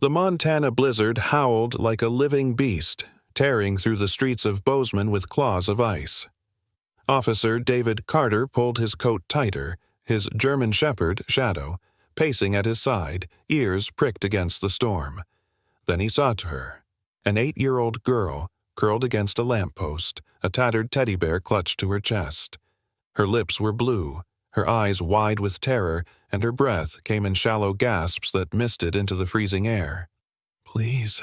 The Montana blizzard howled like a living beast, tearing through the streets of Bozeman with claws of ice. Officer David Carter pulled his coat tighter, his German shepherd, Shadow, pacing at his side, ears pricked against the storm. Then he saw her, an 8-year-old girl, curled against a lamppost, a tattered teddy bear clutched to her chest. Her lips were blue, her eyes wide with terror, and her breath came in shallow gasps that misted into the freezing air. "Please,"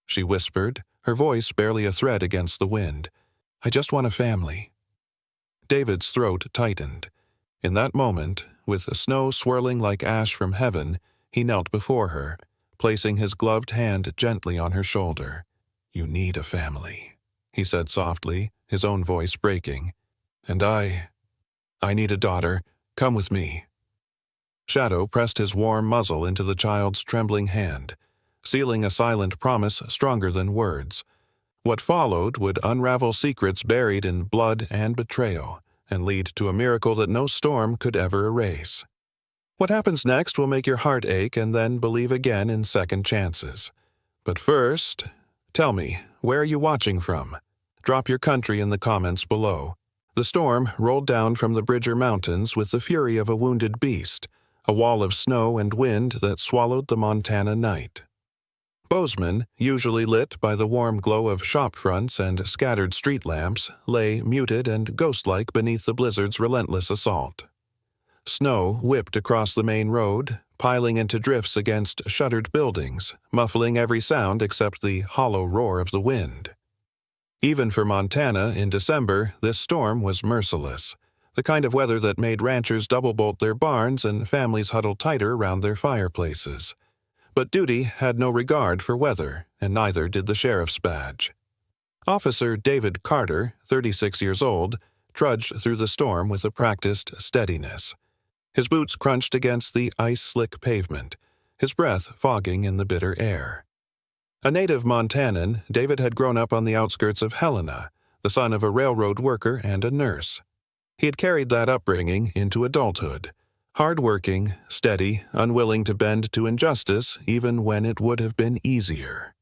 she whispered, her voice barely a thread against the wind. "I just want a family." David's throat tightened. In that moment, with the snow swirling like ash from heaven, he knelt before her, placing his gloved hand gently on her shoulder. "You need a family," he said softly, his own voice breaking. "And I need a daughter. Come with me." Shadow pressed his warm muzzle into the child's trembling hand, sealing a silent promise stronger than words. What followed would unravel secrets buried in blood and betrayal, and lead to a miracle that no storm could ever erase. What happens next will make your heart ache and then believe again in second chances. But first, tell me, where are you watching from? Drop your country in the comments below. The storm rolled down from the Bridger Mountains with the fury of a wounded beast, a wall of snow and wind that swallowed the Montana night. Bozeman, usually lit by the warm glow of shop fronts and scattered street lamps, lay muted and ghost-like beneath the blizzard's relentless assault. Snow whipped across the main road, piling into drifts against shuttered buildings, muffling every sound except the hollow roar of the wind. Even for Montana in December, this storm was merciless, the kind of weather that made ranchers double-bolt their barns and families huddle tighter around their fireplaces. But duty had no regard for weather, and neither did the sheriff's badge. Officer David Carter, 36 years old, trudged through the storm with a practiced steadiness. His boots crunched against the ice-slick pavement, his breath fogging in the bitter air. A native Montanan, David had grown up on the outskirts of Helena, the son of a railroad worker and a nurse. He had carried that upbringing into adulthood. Hard-working, steady, unwilling to bend to injustice even when it would have been easier.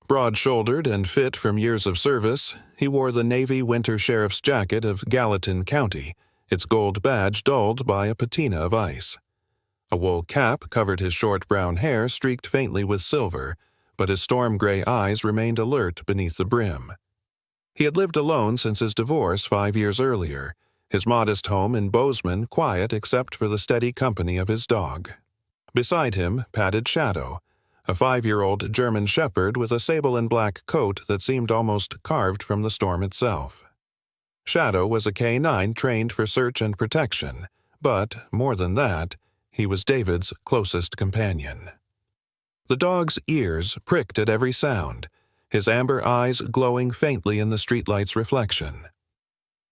Broad-shouldered and fit from years of service, he wore the Navy winter sheriff's jacket of Gallatin County, its gold badge dulled by a patina of ice. A wool cap covered his short brown hair streaked faintly with silver, but his storm-gray eyes remained alert beneath the brim. He had lived alone since his divorce 5 years earlier, his modest home in Bozeman quiet except for the steady company of his dog. Beside him padded Shadow, a 5-year-old German shepherd with a sable and black coat that seemed almost carved from the storm itself. Shadow was a K-9 trained for search and protection, but, more than that, he was David's closest companion. The dog's ears pricked at every sound, his amber eyes glowing faintly in the streetlight's reflection.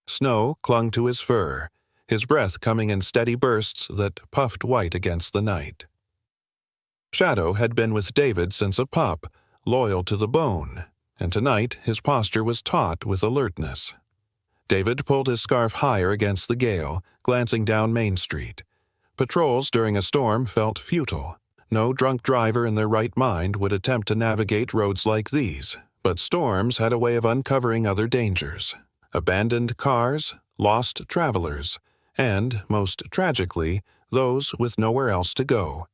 Snow clung to his fur, his breath coming in steady bursts that puffed white against the night. Shadow had been with David since a pup, loyal to the bone, and tonight his posture was taut with alertness. David pulled his scarf higher against the gale, glancing down Main Street. Patrols during a storm felt futile. No drunk driver in their right mind would attempt to navigate roads like these, but storms had a way of uncovering other dangers. Abandoned cars, lost travelers, and, most tragically, those with nowhere else to go.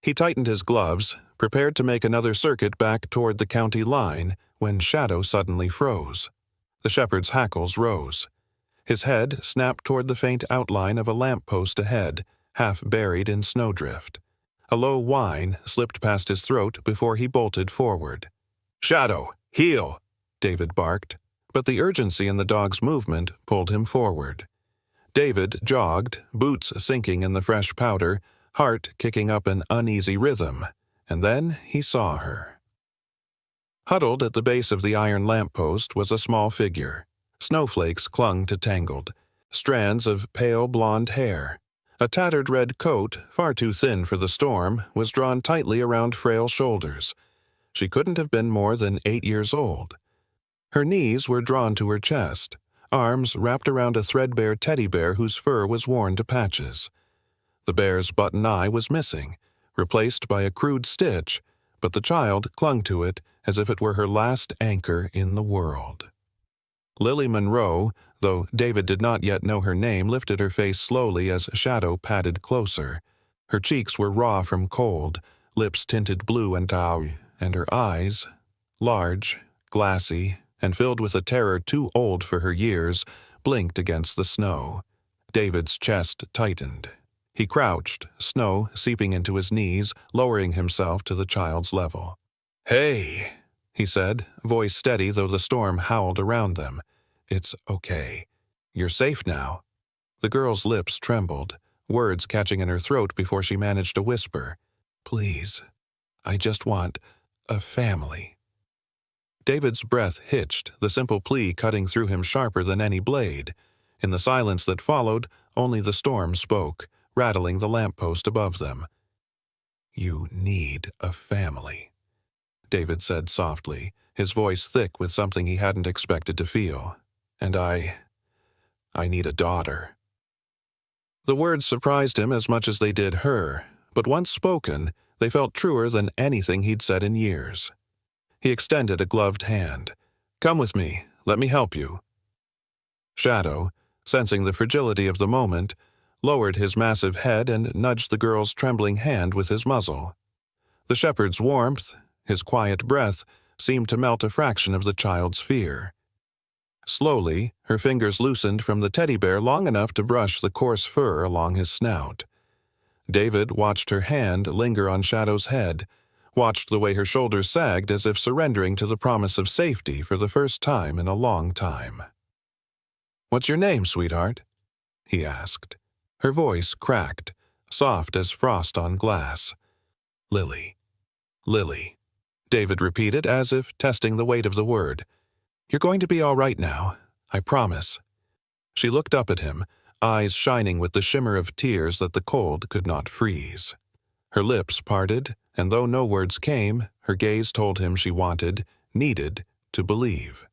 He tightened his gloves, prepared to make another circuit back toward the county line, when Shadow suddenly froze. The shepherd's hackles rose. His head snapped toward the faint outline of a lamp-post ahead, half buried in snowdrift. A low whine slipped past his throat before he bolted forward. "Shadow, heel!" David barked. But the urgency in the dog's movement pulled him forward. David jogged, boots sinking in the fresh powder, heart kicking up an uneasy rhythm, and then he saw her. Huddled at the base of the iron lamppost was a small figure. Snowflakes clung to tangled, strands of pale blonde hair. A tattered red coat, far too thin for the storm, was drawn tightly around frail shoulders. She couldn't have been more than 8 years old. Her knees were drawn to her chest, arms wrapped around a threadbare teddy bear whose fur was worn to patches. The bear's button eye was missing, replaced by a crude stitch, but the child clung to it as if it were her last anchor in the world. Lily Monroe, though David did not yet know her name, lifted her face slowly as Shadow padded closer. Her cheeks were raw from cold, lips tinted blue and tau, and her eyes, large, glassy, and filled with a terror too old for her years, blinked against the snow. David's chest tightened. He crouched, snow seeping into his knees, lowering himself to the child's level. "Hey," he said, voice steady though the storm howled around them. "It's okay. You're safe now." The girl's lips trembled, words catching in her throat before she managed to whisper, "Please, I just want a family." David's breath hitched, the simple plea cutting through him sharper than any blade. In the silence that followed, only the storm spoke, rattling the lamppost above them. "You need a family," David said softly, his voice thick with something he hadn't expected to feel. "And I need a daughter." The words surprised him as much as they did her, but once spoken, they felt truer than anything he'd said in years. He extended a gloved hand. "Come with me. Let me help you." Shadow, sensing the fragility of the moment, lowered his massive head and nudged the girl's trembling hand with his muzzle. The shepherd's warmth, his quiet breath, seemed to melt a fraction of the child's fear. Slowly, her fingers loosened from the teddy bear long enough to brush the coarse fur along his snout. David watched her hand linger on Shadow's head, watched the way her shoulders sagged as if surrendering to the promise of safety for the first time in a long time. "What's your name, sweetheart?" he asked. Her voice cracked, soft as frost on glass. "Lily. Lily," David repeated as if testing the weight of the word. "You're going to be all right now, I promise." She looked up at him, eyes shining with the shimmer of tears that the cold could not freeze. Her lips parted, and though no words came, her gaze told him she wanted, needed, to believe.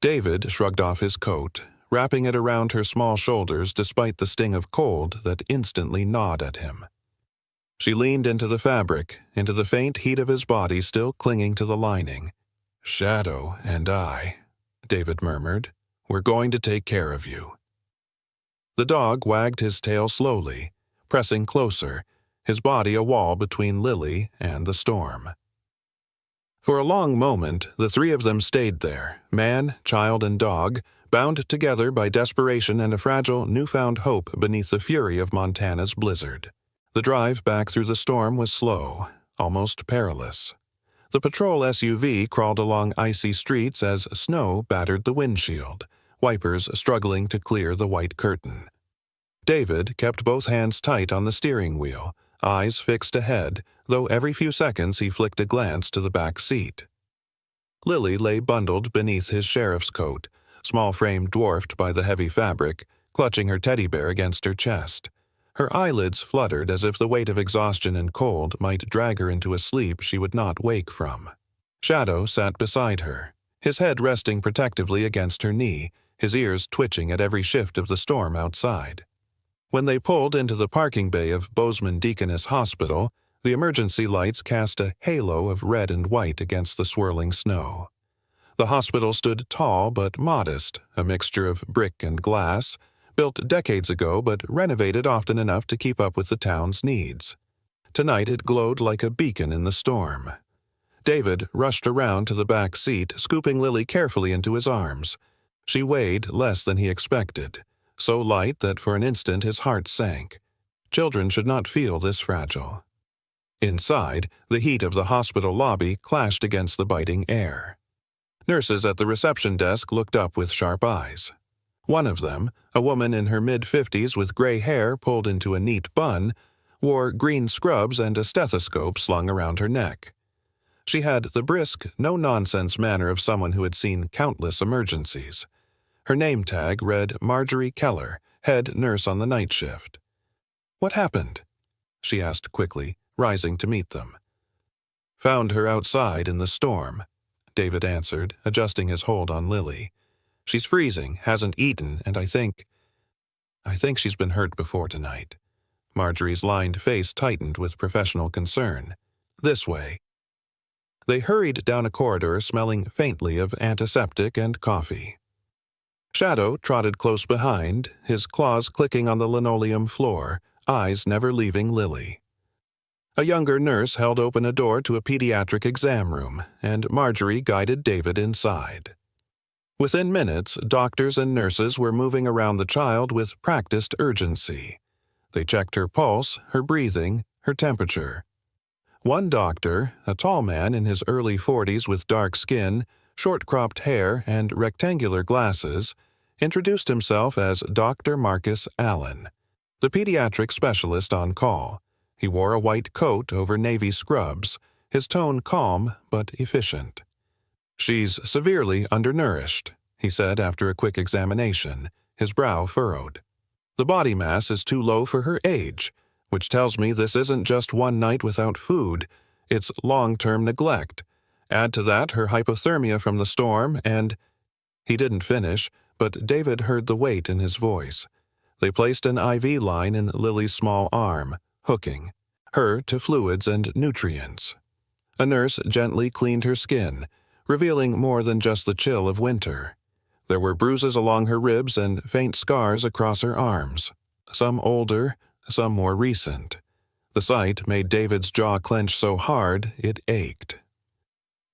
David shrugged off his coat, wrapping it around her small shoulders despite the sting of cold that instantly gnawed at him. She leaned into the fabric, into the faint heat of his body still clinging to the lining. "Shadow and I," David murmured, "we're going to take care of you." The dog wagged his tail slowly, pressing closer, his body a wall between Lily and the storm. For a long moment, the three of them stayed there, man, child, and dog, bound together by desperation and a fragile, newfound hope beneath the fury of Montana's blizzard. The drive back through the storm was slow, almost perilous. The patrol SUV crawled along icy streets as snow battered the windshield, wipers struggling to clear the white curtain. David kept both hands tight on the steering wheel, eyes fixed ahead, though every few seconds he flicked a glance to the back seat. Lily lay bundled beneath his sheriff's coat, small frame dwarfed by the heavy fabric, clutching her teddy bear against her chest. Her eyelids fluttered as if the weight of exhaustion and cold might drag her into a sleep she would not wake from. Shadow sat beside her, his head resting protectively against her knee, his ears twitching at every shift of the storm outside. When they pulled into the parking bay of Bozeman Deaconess Hospital, the emergency lights cast a halo of red and white against the swirling snow. The hospital stood tall but modest, a mixture of brick and glass, built decades ago but renovated often enough to keep up with the town's needs. Tonight it glowed like a beacon in the storm. David rushed around to the back seat, scooping Lily carefully into his arms. She weighed less than he expected, so light that for an instant his heart sank. Children should not feel this fragile. Inside, the heat of the hospital lobby clashed against the biting air. Nurses at the reception desk looked up with sharp eyes. One of them, a woman in her mid-50s with gray hair pulled into a neat bun, wore green scrubs and a stethoscope slung around her neck. She had the brisk, no-nonsense manner of someone who had seen countless emergencies. Her name tag read Marjorie Keller, head nurse on the night shift. "What happened?" she asked quickly, rising to meet them. "Found her outside in the storm," David answered, adjusting his hold on Lily. "She's freezing, hasn't eaten, and I think she's been hurt before tonight." Marjorie's lined face tightened with professional concern. "This way." They hurried down a corridor smelling faintly of antiseptic and coffee. Shadow trotted close behind, his claws clicking on the linoleum floor, eyes never leaving Lily. A younger nurse held open a door to a pediatric exam room, and Marjorie guided David inside. Within minutes, doctors and nurses were moving around the child with practiced urgency. They checked her pulse, her breathing, her temperature. One doctor, a tall man in his early 40s with dark skin, short-cropped hair, and rectangular glasses, introduced himself as Dr. Marcus Allen, the pediatric specialist on call. He wore a white coat over navy scrubs, his tone calm but efficient. "She's severely undernourished," he said after a quick examination, his brow furrowed. "The body mass is too low for her age, which tells me this isn't just one night without food, it's long-term neglect. Add to that her hypothermia from the storm and—" He didn't finish, but David heard the weight in his voice. They placed an IV line in Lily's small arm, hooking her to fluids and nutrients. A nurse gently cleaned her skin, revealing more than just the chill of winter. There were bruises along her ribs and faint scars across her arms, some older, some more recent. The sight made David's jaw clench so hard it ached.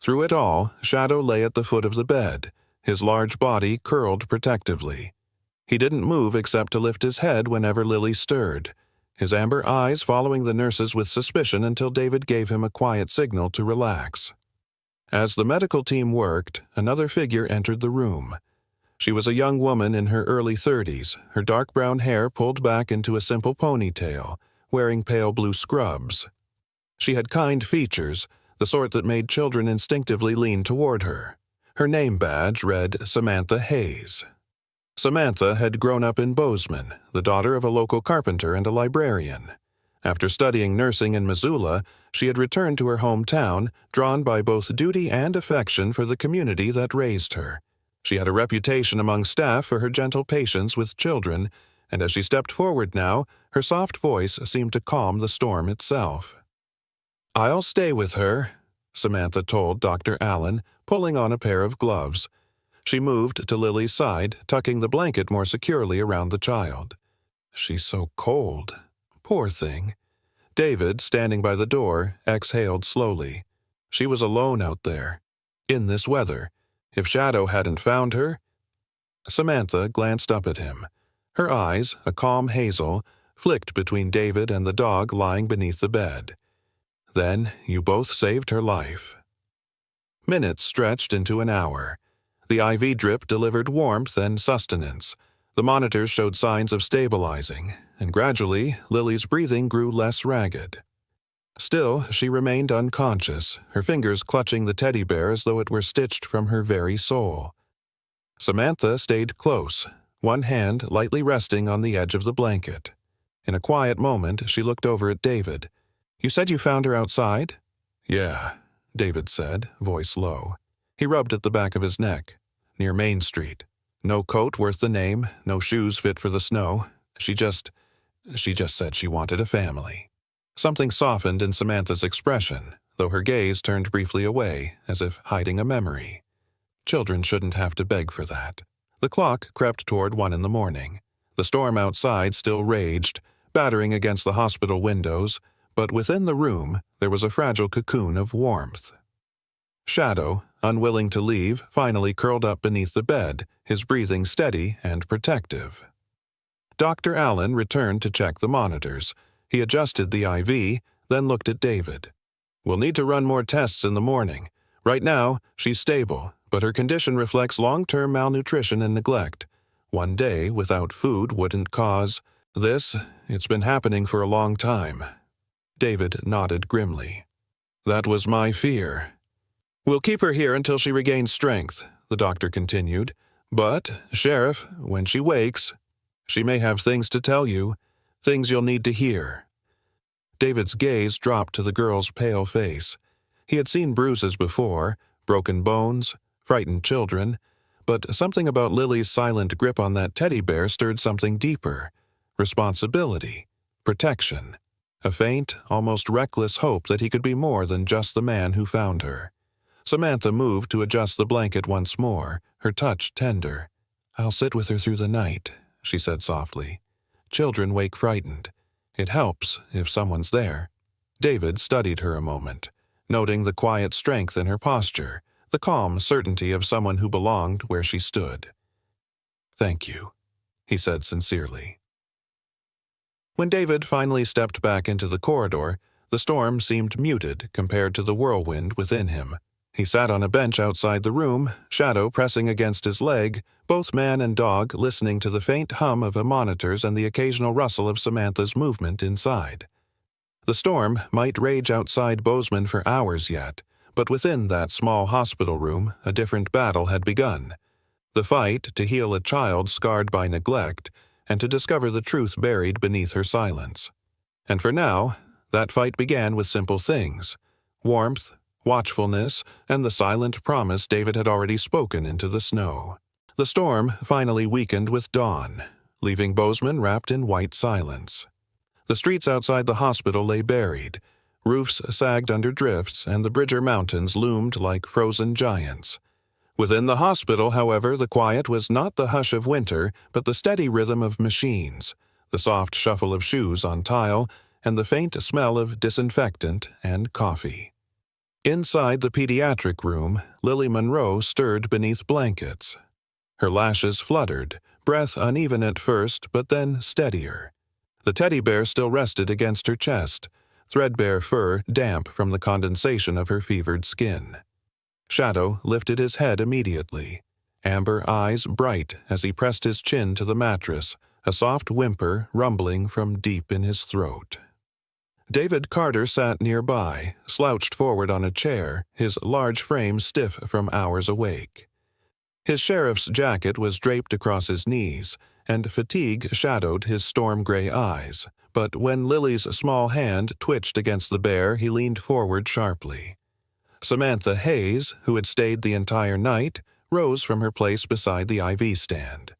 Through it all, Shadow lay at the foot of the bed, his large body curled protectively. He didn't move except to lift his head whenever Lily stirred, his amber eyes following the nurses with suspicion until David gave him a quiet signal to relax. As the medical team worked, another figure entered the room. She was a young woman in her early 30s, her dark brown hair pulled back into a simple ponytail, wearing pale blue scrubs. She had kind features, the sort that made children instinctively lean toward her. Her name badge read Samantha Hayes. Samantha had grown up in Bozeman, the daughter of a local carpenter and a librarian. After studying nursing in Missoula, she had returned to her hometown, drawn by both duty and affection for the community that raised her. She had a reputation among staff for her gentle patience with children, and as she stepped forward now, her soft voice seemed to calm the storm itself. "I'll stay with her," Samantha told Dr. Allen, pulling on a pair of gloves. She moved to Lily's side, tucking the blanket more securely around the child. "She's so cold. Poor thing." David, standing by the door, exhaled slowly. She was alone out there, in this weather. If Shadow hadn't found her— Samantha glanced up at him. Her eyes, a calm hazel, flicked between David and the dog lying beneath the bed. "Then you both saved her life." Minutes stretched into an hour. The IV drip delivered warmth and sustenance. The monitors showed signs of stabilizing, and gradually Lily's breathing grew less ragged. Still, she remained unconscious, her fingers clutching the teddy bear as though it were stitched from her very soul. Samantha stayed close, one hand lightly resting on the edge of the blanket. In a quiet moment, she looked over at David. "You said you found her outside?" "Yeah," David said, voice low. He rubbed at the back of his neck. "Near Main Street. No coat worth the name, no shoes fit for the snow. She just said she wanted a family." Something softened in Samantha's expression, though her gaze turned briefly away, as if hiding a memory. Children shouldn't have to beg for that. The clock crept toward 1 in the morning. The storm outside still raged, battering against the hospital windows, but within the room there was a fragile cocoon of warmth. Shadow, unwilling to leave, finally curled up beneath the bed, his breathing steady and protective. Dr. Allen returned to check the monitors. He adjusted the IV, then looked at David. "We'll need to run more tests in the morning. Right now, she's stable, but her condition reflects long-term malnutrition and neglect. One day without food wouldn't cause this. It's been happening for a long time." David nodded grimly. "That was my fear." "We'll keep her here until she regains strength," the doctor continued. "But, Sheriff, when she wakes, she may have things to tell you, things you'll need to hear." David's gaze dropped to the girl's pale face. He had seen bruises before, broken bones, frightened children, but something about Lily's silent grip on that teddy bear stirred something deeper. Responsibility, protection, a faint, almost reckless hope that he could be more than just the man who found her. Samantha moved to adjust the blanket once more, her touch tender. "I'll sit with her through the night," she said softly. "Children wake frightened. It helps if someone's there." David studied her a moment, noting the quiet strength in her posture, the calm certainty of someone who belonged where she stood. "Thank you," he said sincerely. When David finally stepped back into the corridor, the storm seemed muted compared to the whirlwind within him. He sat on a bench outside the room, shadow pressing against his leg, both man and dog listening to the faint hum of the monitors and the occasional rustle of Samantha's movement inside. The storm might rage outside Bozeman for hours yet, but within that small hospital room a different battle had begun. The fight to heal a child scarred by neglect, and to discover the truth buried beneath her silence. And for now, that fight began with simple things: warmth, watchfulness, and the silent promise David had already spoken into the snow. The storm finally weakened with dawn, leaving Bozeman wrapped in white silence. The streets outside the hospital lay buried. Roofs sagged under drifts, and the Bridger Mountains loomed like frozen giants. Within the hospital, however, the quiet was not the hush of winter, but the steady rhythm of machines, the soft shuffle of shoes on tile, and the faint smell of disinfectant and coffee. Inside the pediatric room, Lily Monroe stirred beneath blankets. Her lashes fluttered, breath uneven at first, but then steadier. The teddy bear still rested against her chest, threadbare fur damp from the condensation of her fevered skin. Shadow lifted his head immediately, amber eyes bright as he pressed his chin to the mattress, a soft whimper rumbling from deep in his throat. David Carter sat nearby, slouched forward on a chair, his large frame stiff from hours awake. His sheriff's jacket was draped across his knees, and fatigue shadowed his storm-gray eyes, but when Lily's small hand twitched against the bear, he leaned forward sharply. Samantha Hayes, who had stayed the entire night, rose from her place beside the IV stand.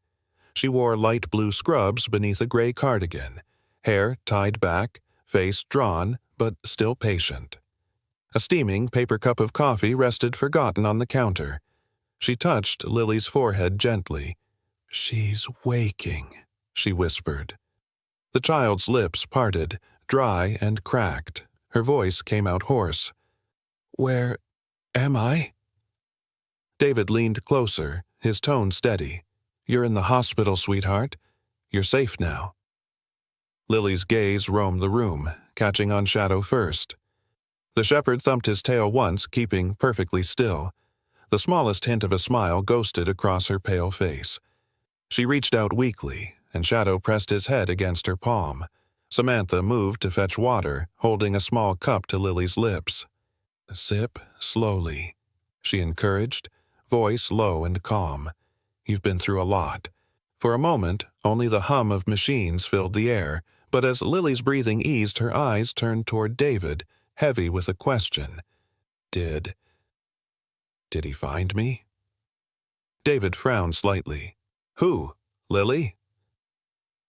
She wore light blue scrubs beneath a gray cardigan, hair tied back, face drawn, but still patient. A steaming paper cup of coffee rested forgotten on the counter. She touched Lily's forehead gently. "She's waking," she whispered. The child's lips parted, dry and cracked. Her voice came out hoarse. "Where am I?" David leaned closer, his tone steady. "You're in the hospital, sweetheart. You're safe now." Lily's gaze roamed the room, catching on Shadow first. The shepherd thumped his tail once, keeping perfectly still. The smallest hint of a smile ghosted across her pale face. She reached out weakly, and Shadow pressed his head against her palm. Samantha moved to fetch water, holding a small cup to Lily's lips. "Sip slowly," she encouraged, voice low and calm. "You've been through a lot." For a moment, only the hum of machines filled the air, but as Lily's breathing eased, her eyes turned toward David, heavy with a question. Did he find me?" David frowned slightly. "Who? Lily?"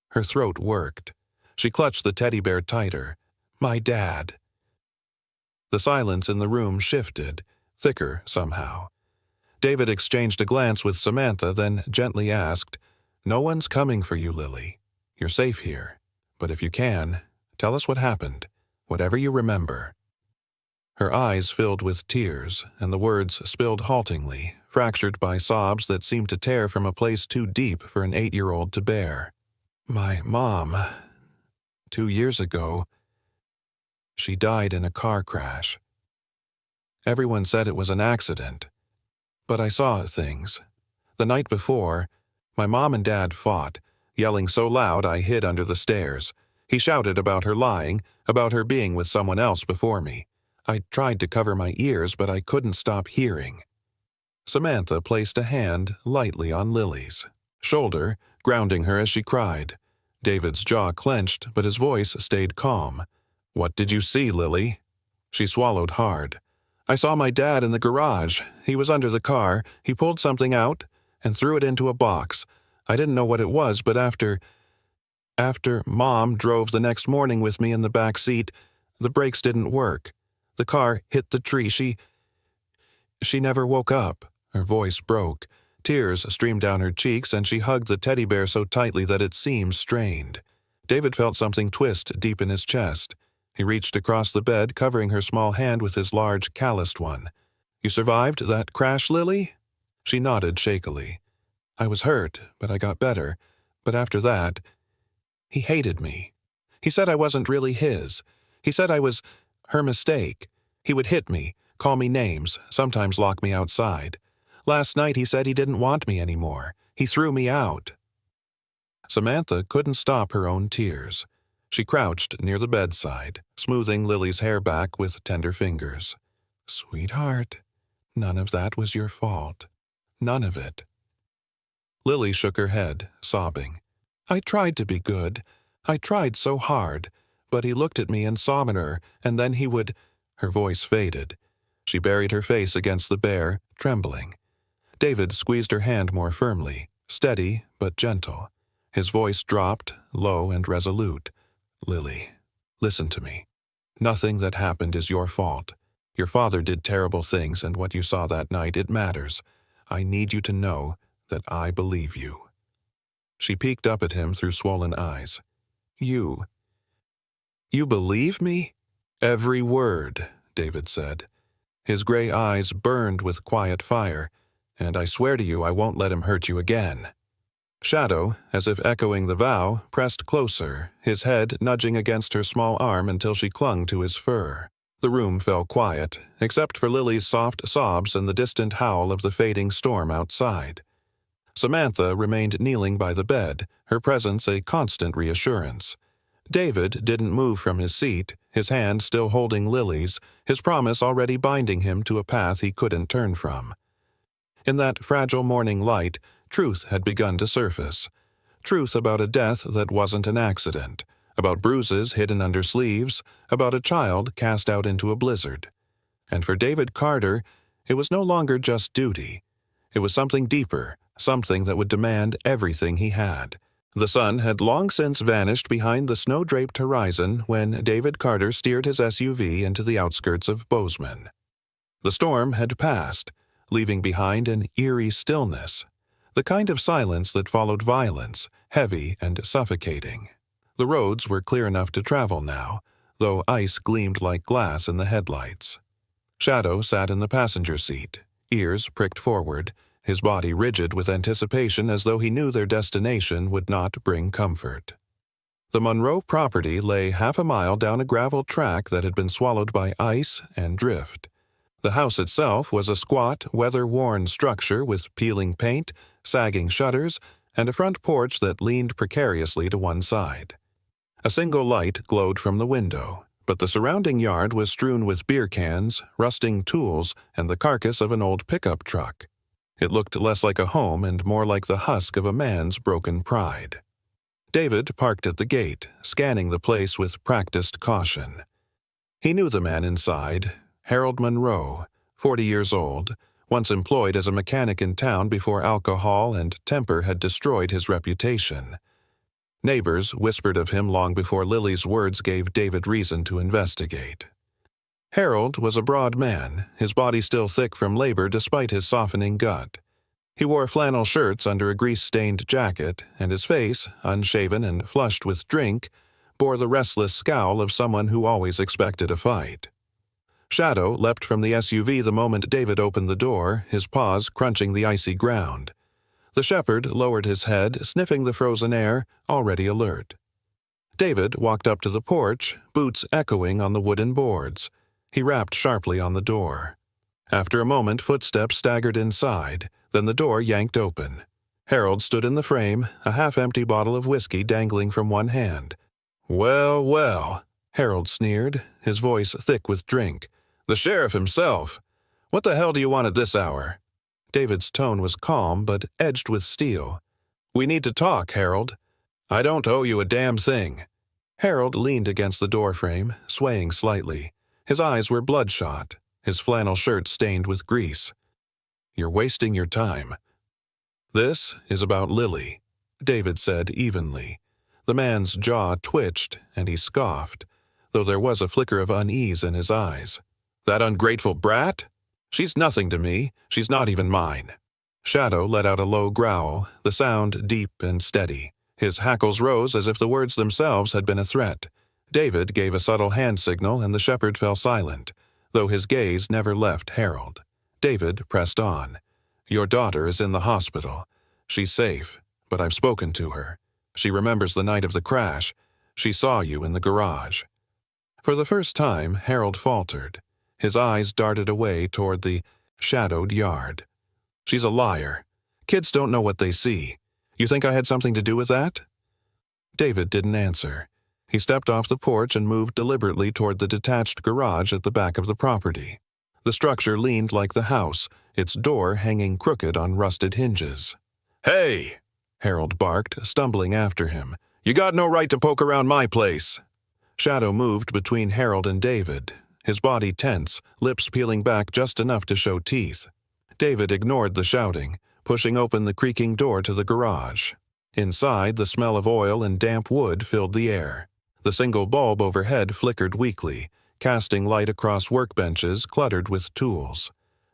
Her throat worked. She clutched the teddy bear tighter. "My dad." The silence in the room shifted, thicker somehow. David exchanged a glance with Samantha, then gently asked, "No one's coming for you, Lily. You're safe here. But if you can, tell us what happened, whatever you remember." Her eyes filled with tears, and the words spilled haltingly, fractured by sobs that seemed to tear from a place too deep for an 8-year-old to bear. "My mom, 2 years ago, she died in a car crash. Everyone said it was an accident, but I saw things. The night before, my mom and dad fought, yelling so loud I hid under the stairs. He shouted about her lying, about her being with someone else before me. I tried to cover my ears, but I couldn't stop hearing." Samantha placed a hand lightly on Lily's shoulder, grounding her as she cried. David's jaw clenched, but his voice stayed calm. "What did you see, Lily?" She swallowed hard. "I saw my dad in the garage. He was under the car. He pulled something out and threw it into a box. I didn't know what it was, but after Mom drove the next morning with me in the back seat, the brakes didn't work. The car hit the tree. She never woke up. Her voice broke. Tears streamed down her cheeks, and she hugged the teddy bear so tightly that it seemed strained. David felt something twist deep in his chest. He reached across the bed, covering her small hand with his large, calloused one. "You survived that crash, Lily?" She nodded shakily. "I was hurt, but I got better. But after that, he hated me. He said I wasn't really his. He said I was her mistake. He would hit me, call me names, sometimes lock me outside. Last night he said he didn't want me anymore. He threw me out." Samantha couldn't stop her own tears. She crouched near the bedside, smoothing Lily's hair back with tender fingers. "Sweetheart, none of that was your fault. None of it." Lily shook her head, sobbing. "I tried to be good. I tried so hard. But he looked at me and saw in her, and then he would—" Her voice faded. She buried her face against the bear, trembling. David squeezed her hand more firmly, steady but gentle. His voice dropped, low and resolute. "Lily, listen to me. Nothing that happened is your fault. Your father did terrible things, and what you saw that night, it matters. I need you to know that I believe you." She peeked up at him through swollen eyes. You believe me?" "Every word," David said. His gray eyes burned with quiet fire. "And I swear to you I won't let him hurt you again." Shadow, as if echoing the vow, pressed closer, his head nudging against her small arm until she clung to his fur. The room fell quiet, except for Lily's soft sobs and the distant howl of the fading storm outside. Samantha remained kneeling by the bed, her presence a constant reassurance. David didn't move from his seat, his hand still holding Lily's, his promise already binding him to a path he couldn't turn from. In that fragile morning light, truth had begun to surface. Truth about a death that wasn't an accident, about bruises hidden under sleeves, about a child cast out into a blizzard. And for David Carter, it was no longer just duty. It was something deeper, something that would demand everything he had. The sun had long since vanished behind the snow-draped horizon when David Carter steered his SUV into the outskirts of Bozeman. The storm had passed, leaving behind an eerie stillness, the kind of silence that followed violence, heavy and suffocating. The roads were clear enough to travel now, though ice gleamed like glass in the headlights. Shadow sat in the passenger seat, ears pricked forward, his body rigid with anticipation as though he knew their destination would not bring comfort. The Monroe property lay half a mile down a gravel track that had been swallowed by ice and drift. The house itself was a squat, weather-worn structure with peeling paint, sagging shutters, and a front porch that leaned precariously to one side. A single light glowed from the window, but the surrounding yard was strewn with beer cans, rusting tools, and the carcass of an old pickup truck. It looked less like a home and more like the husk of a man's broken pride. David parked at the gate, scanning the place with practiced caution. He knew the man inside, Harold Monroe, 40 years old, once employed as a mechanic in town before alcohol and temper had destroyed his reputation. Neighbors whispered of him long before Lily's words gave David reason to investigate. Harold was a broad man, his body still thick from labor despite his softening gut. He wore flannel shirts under a grease-stained jacket, and his face, unshaven and flushed with drink, bore the restless scowl of someone who always expected a fight. Shadow leapt from the SUV the moment David opened the door, his paws crunching the icy ground. The shepherd lowered his head, sniffing the frozen air, already alert. David walked up to the porch, boots echoing on the wooden boards. He rapped sharply on the door. After a moment, footsteps staggered inside, then the door yanked open. Harold stood in the frame, a half-empty bottle of whiskey dangling from one hand. "Well, well," Harold sneered, his voice thick with drink. "The sheriff himself. What the hell do you want at this hour?" David's tone was calm but edged with steel. "We need to talk, Harold." "I don't owe you a damn thing." Harold leaned against the doorframe, swaying slightly. His eyes were bloodshot, his flannel shirt stained with grease. "You're wasting your time." "This is about Lily," David said evenly. The man's jaw twitched, and he scoffed, though there was a flicker of unease in his eyes. "That ungrateful brat?" She's nothing to me. She's not even mine. Shadow let out a low growl, the sound deep and steady. His hackles rose as if the words themselves had been a threat. David gave a subtle hand signal and the shepherd fell silent, though his gaze never left Harold. David pressed on. Your daughter is in the hospital. She's safe, but I've spoken to her. She remembers the night of the crash. She saw you in the garage. For the first time, Harold faltered. His eyes darted away toward the shadowed yard. She's a liar. Kids don't know what they see. You think I had something to do with that? David didn't answer. He stepped off the porch and moved deliberately toward the detached garage at the back of the property. The structure leaned like the house, its door hanging crooked on rusted hinges. Hey! Harold barked, stumbling after him. You got no right to poke around my place. Shadow moved between Harold and David, his body tense, lips peeling back just enough to show teeth. David ignored the shouting, pushing open the creaking door to the garage. Inside, the smell of oil and damp wood filled the air. The single bulb overhead flickered weakly, casting light across workbenches cluttered with tools.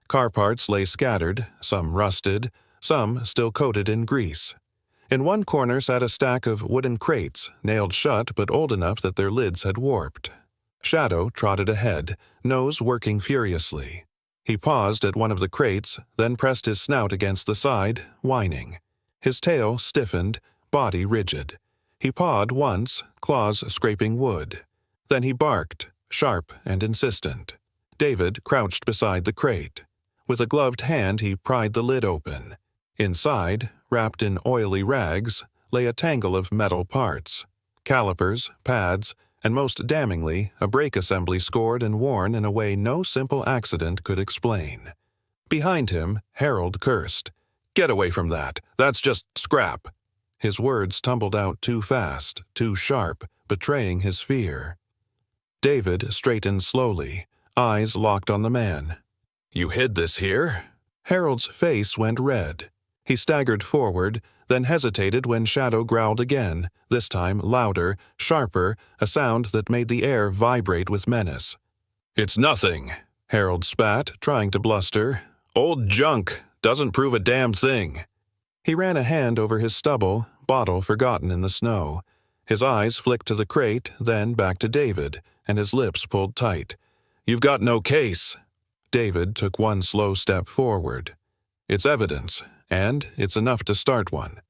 Car parts lay scattered, some rusted, some still coated in grease. In one corner sat a stack of wooden crates, nailed shut but old enough that their lids had warped. Shadow trotted ahead, nose working furiously. He paused at one of the crates, then pressed his snout against the side, whining. His tail stiffened, body rigid. He pawed once, claws scraping wood. Then he barked, sharp and insistent. David crouched beside the crate. With a gloved hand he pried the lid open. Inside, wrapped in oily rags, lay a tangle of metal parts. Calipers, pads, and most damningly, a brake assembly scored and worn in a way no simple accident could explain. Behind him, Harold cursed. Get away from that. That's just scrap. His words tumbled out too fast, too sharp, betraying his fear. David straightened slowly, eyes locked on the man. You hid this here? Harold's face went red. He staggered forward, then hesitated when Shadow growled again, this time louder, sharper, a sound that made the air vibrate with menace. It's nothing, Harold spat, trying to bluster. Old junk, doesn't prove a damn thing. He ran a hand over his stubble, bottle forgotten in the snow. His eyes flicked to the crate, then back to David, and his lips pulled tight. You've got no case. David took one slow step forward. It's evidence, and it's enough to start one.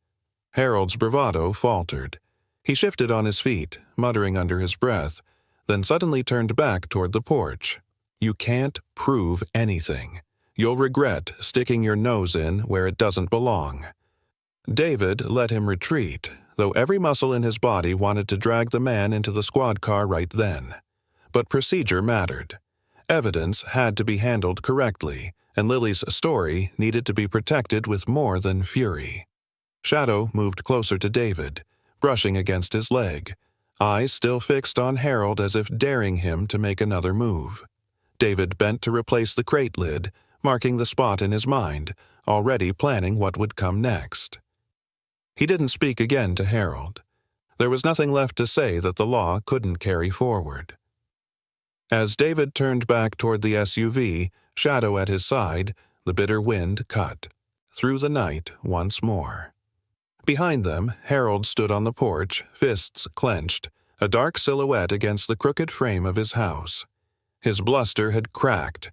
Harold's bravado faltered. He shifted on his feet, muttering under his breath, then suddenly turned back toward the porch. You can't prove anything. You'll regret sticking your nose in where it doesn't belong. David let him retreat, though every muscle in his body wanted to drag the man into the squad car right then. But procedure mattered. Evidence had to be handled correctly, and Lily's story needed to be protected with more than fury. Shadow moved closer to David, brushing against his leg, eyes still fixed on Harold as if daring him to make another move. David bent to replace the crate lid, marking the spot in his mind, already planning what would come next. He didn't speak again to Harold. There was nothing left to say that the law couldn't carry forward. As David turned back toward the SUV, Shadow at his side, the bitter wind cut. Through the night once more. Behind them, Harold stood on the porch, fists clenched, a dark silhouette against the crooked frame of his house. His bluster had cracked,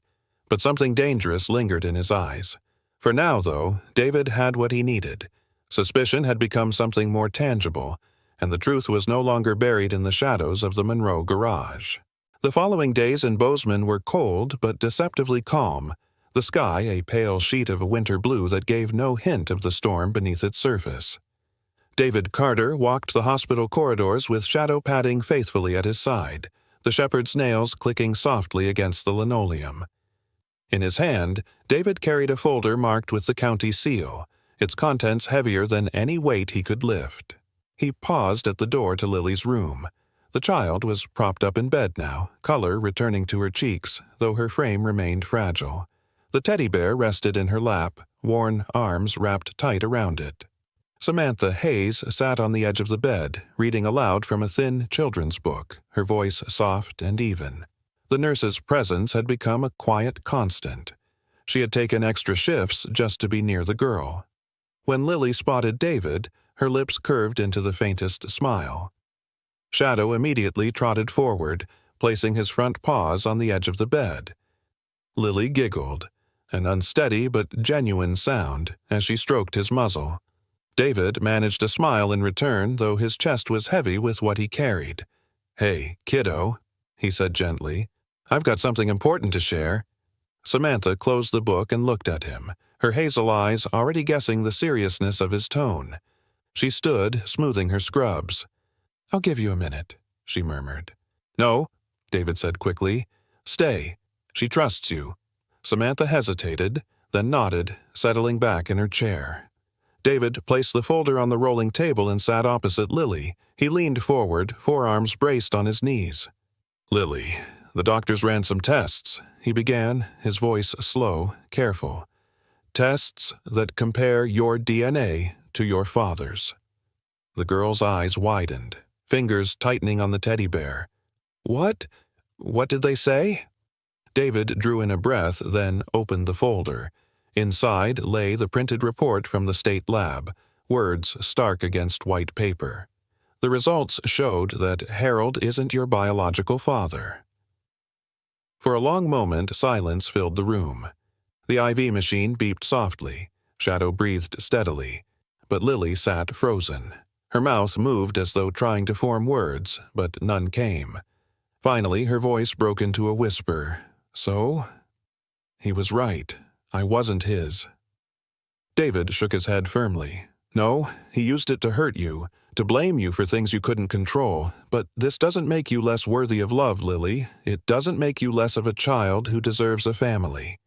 but something dangerous lingered in his eyes. For now, though, David had what he needed. Suspicion had become something more tangible, and the truth was no longer buried in the shadows of the Monroe garage. The following days in Bozeman were cold but deceptively calm, the sky a pale sheet of winter blue that gave no hint of the storm beneath its surface. David Carter walked the hospital corridors with Shadow padding faithfully at his side, the shepherd's nails clicking softly against the linoleum. In his hand, David carried a folder marked with the county seal, its contents heavier than any weight he could lift. He paused at the door to Lily's room. The child was propped up in bed now, color returning to her cheeks, though her frame remained fragile. The teddy bear rested in her lap, worn arms wrapped tight around it. Samantha Hayes sat on the edge of the bed, reading aloud from a thin children's book, her voice soft and even. The nurse's presence had become a quiet constant. She had taken extra shifts just to be near the girl. When Lily spotted David, her lips curved into the faintest smile. Shadow immediately trotted forward, placing his front paws on the edge of the bed. Lily giggled, an unsteady but genuine sound, as she stroked his muzzle. David managed a smile in return, though his chest was heavy with what he carried. "Hey, kiddo," he said gently. "I've got something important to share." Samantha closed the book and looked at him, her hazel eyes already guessing the seriousness of his tone. She stood, smoothing her scrubs. "I'll give you a minute," she murmured. "No," David said quickly. "Stay. She trusts you." Samantha hesitated, then nodded, settling back in her chair. David placed the folder on the rolling table and sat opposite Lily. He leaned forward, forearms braced on his knees. "Lily, the doctors ran some tests," he began, his voice slow, careful. "Tests that compare your DNA to your father's." The girl's eyes widened, fingers tightening on the teddy bear. "What? What did they say?" David drew in a breath, then opened the folder. Inside lay the printed report from the state lab, words stark against white paper. The results showed that Harold isn't your biological father. For a long moment, silence filled the room. The IV machine beeped softly. Shadow breathed steadily. But Lily sat frozen. Her mouth moved as though trying to form words, but none came. Finally, her voice broke into a whisper. "So?" "He was right. I wasn't his." David shook his head firmly. "No, he used it to hurt you, to blame you for things you couldn't control. But this doesn't make you less worthy of love, Lily. It doesn't make you less of a child who deserves a family.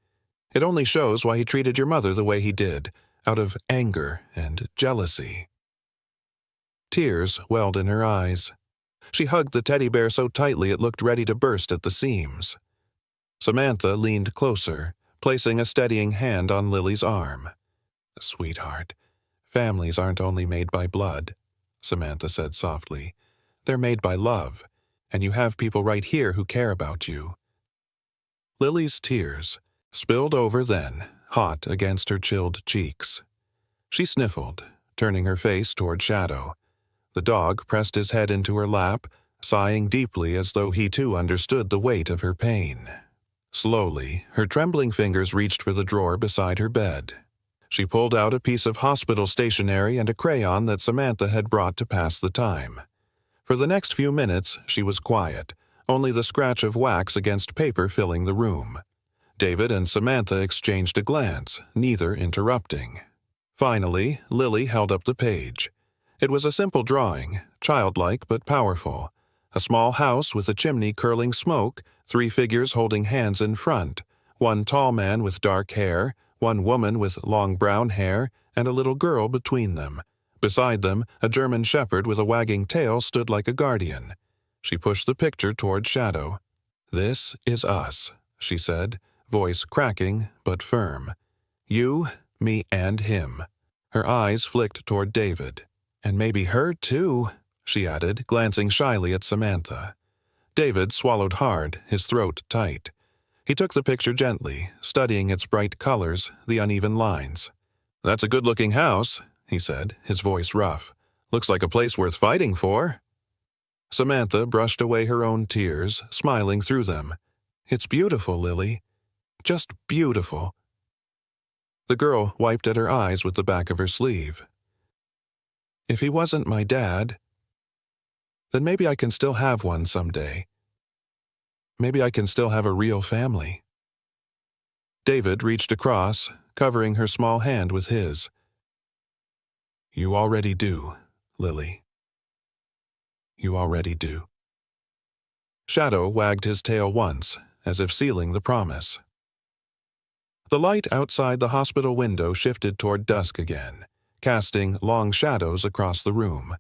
It only shows why he treated your mother the way he did, out of anger and jealousy." Tears welled in her eyes. She hugged the teddy bear so tightly it looked ready to burst at the seams. Samantha leaned closer, placing a steadying hand on Lily's arm. "Sweetheart, families aren't only made by blood," Samantha said softly. "They're made by love, and you have people right here who care about you." Lily's tears spilled over then, hot against her chilled cheeks. She sniffled, turning her face toward Shadow. The dog pressed his head into her lap, sighing deeply as though he too understood the weight of her pain. Slowly, her trembling fingers reached for the drawer beside her bed. She pulled out a piece of hospital stationery and a crayon that Samantha had brought to pass the time. For the next few minutes, she was quiet, only the scratch of wax against paper filling the room. David and Samantha exchanged a glance, neither interrupting. Finally, Lily held up the page. It was a simple drawing, childlike but powerful. A small house with a chimney curling smoke, 3 figures holding hands in front, one tall man with dark hair, one woman with long brown hair, and a little girl between them. Beside them, a German shepherd with a wagging tail stood like a guardian. She pushed the picture toward Shadow. "This is us," she said, voice cracking but firm. "You, me, and him." Her eyes flicked toward David. "And maybe her, too," she added, glancing shyly at Samantha. David swallowed hard, his throat tight. He took the picture gently, studying its bright colors, the uneven lines. "That's a good-looking house," he said, his voice rough. "Looks like a place worth fighting for." Samantha brushed away her own tears, smiling through them. "It's beautiful, Lily. Just beautiful." The girl wiped at her eyes with the back of her sleeve. "If he wasn't my dad, then maybe I can still have one someday. Maybe I can still have a real family." David reached across, covering her small hand with his. "You already do, Lily. You already do." Shadow wagged his tail once, as if sealing the promise. The light outside the hospital window shifted toward dusk again, casting long shadows across the room.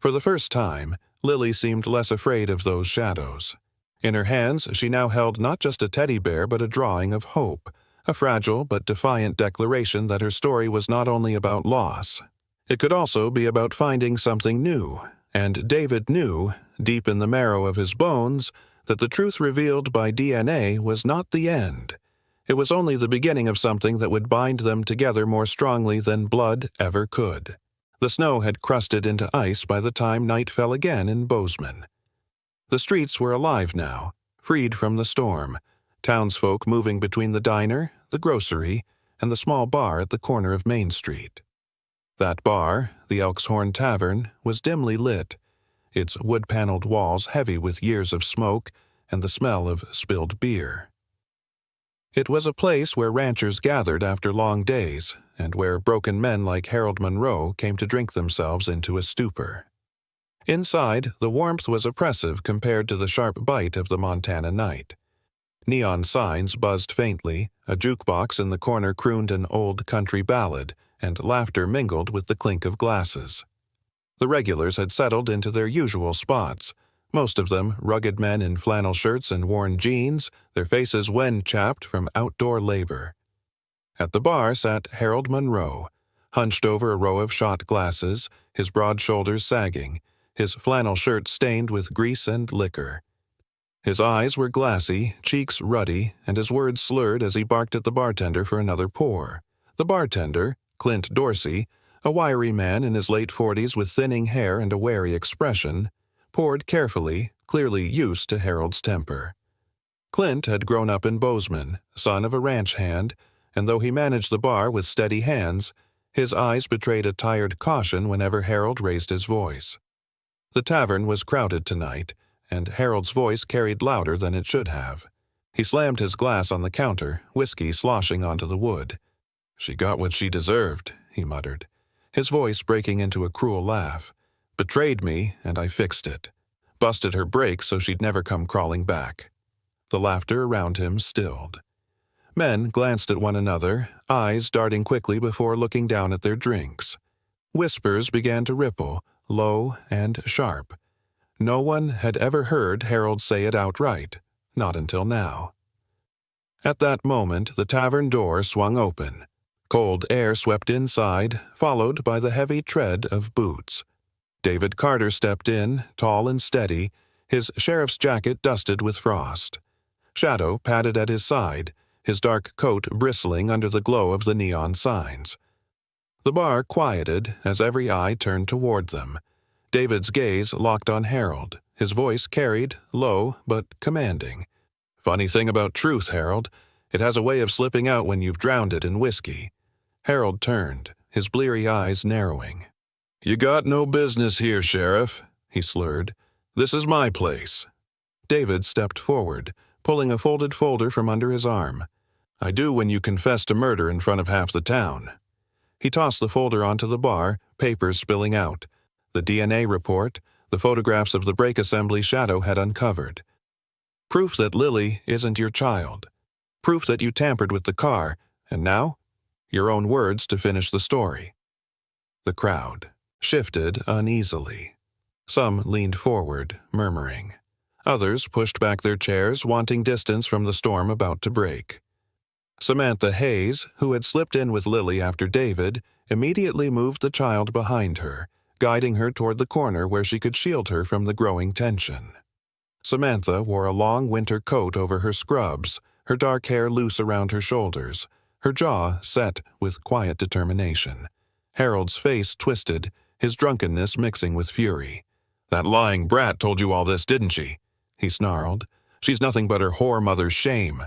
For the first time, Lily seemed less afraid of those shadows. In her hands, she now held not just a teddy bear but a drawing of hope, a fragile but defiant declaration that her story was not only about loss. It could also be about finding something new, and David knew, deep in the marrow of his bones, that the truth revealed by DNA was not the end. It was only the beginning of something that would bind them together more strongly than blood ever could. The snow had crusted into ice by the time night fell again in Bozeman. The streets were alive now, freed from the storm, townsfolk moving between the diner, the grocery, and the small bar at the corner of Main Street. That bar, the Elk's Horn Tavern, was dimly lit, its wood-paneled walls heavy with years of smoke and the smell of spilled beer. It was a place where ranchers gathered after long days, and where broken men like Harold Monroe came to drink themselves into a stupor. Inside, the warmth was oppressive compared to the sharp bite of the Montana night. Neon signs buzzed faintly, a jukebox in the corner crooned an old country ballad, and laughter mingled with the clink of glasses. The regulars had settled into their usual spots, most of them rugged men in flannel shirts and worn jeans, their faces wind-chapped from outdoor labor. At the bar sat Harold Monroe, hunched over a row of shot glasses, his broad shoulders sagging, his flannel shirt stained with grease and liquor. His eyes were glassy, cheeks ruddy, and his words slurred as he barked at the bartender for another pour. The bartender, Clint Dorsey, a wiry man in his late 40s with thinning hair and a wary expression, poured carefully, clearly used to Harold's temper. Clint had grown up in Bozeman, son of a ranch hand, and though he managed the bar with steady hands, his eyes betrayed a tired caution whenever Harold raised his voice. The tavern was crowded tonight, and Harold's voice carried louder than it should have. He slammed his glass on the counter, whiskey sloshing onto the wood. "She got what she deserved," he muttered, his voice breaking into a cruel laugh. "Betrayed me, and I fixed it. Busted her brakes so she'd never come crawling back." The laughter around him stilled. Men glanced at one another, eyes darting quickly before looking down at their drinks. Whispers began to ripple, low and sharp. No one had ever heard Harold say it outright, not until now. At that moment, the tavern door swung open. Cold air swept inside, followed by the heavy tread of boots. David Carter stepped in, tall and steady, his sheriff's jacket dusted with frost. Shadow padded at his side, his dark coat bristling under the glow of the neon signs. The bar quieted as every eye turned toward them. David's gaze locked on Harold, his voice carried, low but commanding. "Funny thing about truth, Harold. It has a way of slipping out when you've drowned it in whiskey." Harold turned, his bleary eyes narrowing. "You got no business here, Sheriff," he slurred. "This is my place." David stepped forward, pulling a folded folder from under his arm. "I do when you confess to murder in front of half the town." He tossed the folder onto the bar, papers spilling out. The DNA report, the photographs of the brake assembly Shadow had uncovered. Proof that Lily isn't your child. Proof that you tampered with the car, and now, your own words to finish the story. The crowd shifted uneasily. Some leaned forward, murmuring. Others pushed back their chairs, wanting distance from the storm about to break. Samantha Hayes, who had slipped in with Lily after David, immediately moved the child behind her, guiding her toward the corner where she could shield her from the growing tension. Samantha wore a long winter coat over her scrubs, her dark hair loose around her shoulders, her jaw set with quiet determination. Harold's face twisted, his drunkenness mixing with fury. "That lying brat told you all this, didn't she?" he snarled. "She's nothing but her whore mother's shame."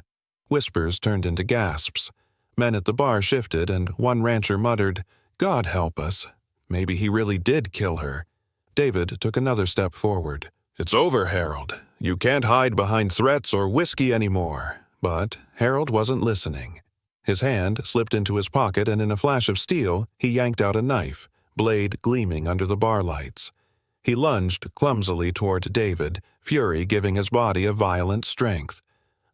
Whispers turned into gasps. Men at the bar shifted, and one rancher muttered, "God help us. Maybe he really did kill her." David took another step forward. "It's over, Harold. You can't hide behind threats or whiskey anymore." But Harold wasn't listening. His hand slipped into his pocket, and in a flash of steel, he yanked out a knife, blade gleaming under the bar lights. He lunged clumsily toward David, fury giving his body a violent strength.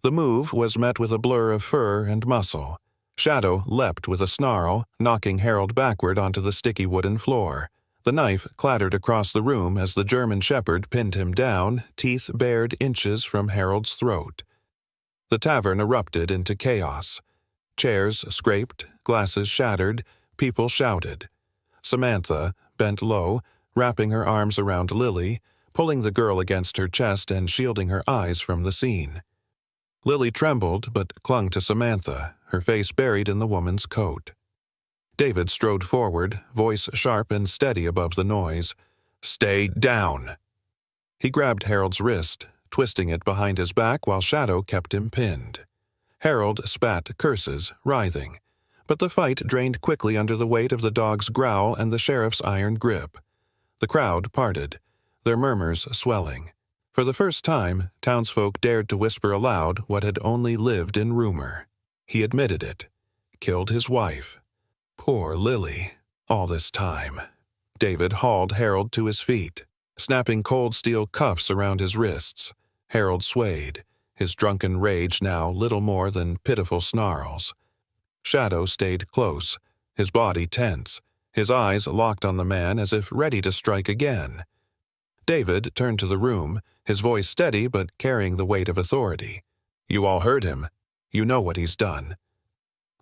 The move was met with a blur of fur and muscle. Shadow leapt with a snarl, knocking Harold backward onto the sticky wooden floor. The knife clattered across the room as the German shepherd pinned him down, teeth bared inches from Harold's throat. The tavern erupted into chaos. Chairs scraped, glasses shattered, people shouted. Samantha bent low, wrapping her arms around Lily, pulling the girl against her chest and shielding her eyes from the scene. Lily trembled but clung to Samantha, her face buried in the woman's coat. David strode forward, voice sharp and steady above the noise. "Stay down!" He grabbed Harold's wrist, twisting it behind his back while Shadow kept him pinned. Harold spat curses, writhing, but the fight drained quickly under the weight of the dog's growl and the sheriff's iron grip. The crowd parted, their murmurs swelling. For the first time, townsfolk dared to whisper aloud what had only lived in rumor. He admitted it. Killed his wife. Poor Lily. All this time. David hauled Harold to his feet, snapping cold steel cuffs around his wrists. Harold swayed, his drunken rage now little more than pitiful snarls. Shadow stayed close, his body tense, his eyes locked on the man as if ready to strike again. David turned to the room, his voice steady but carrying the weight of authority. "You all heard him. You know what he's done."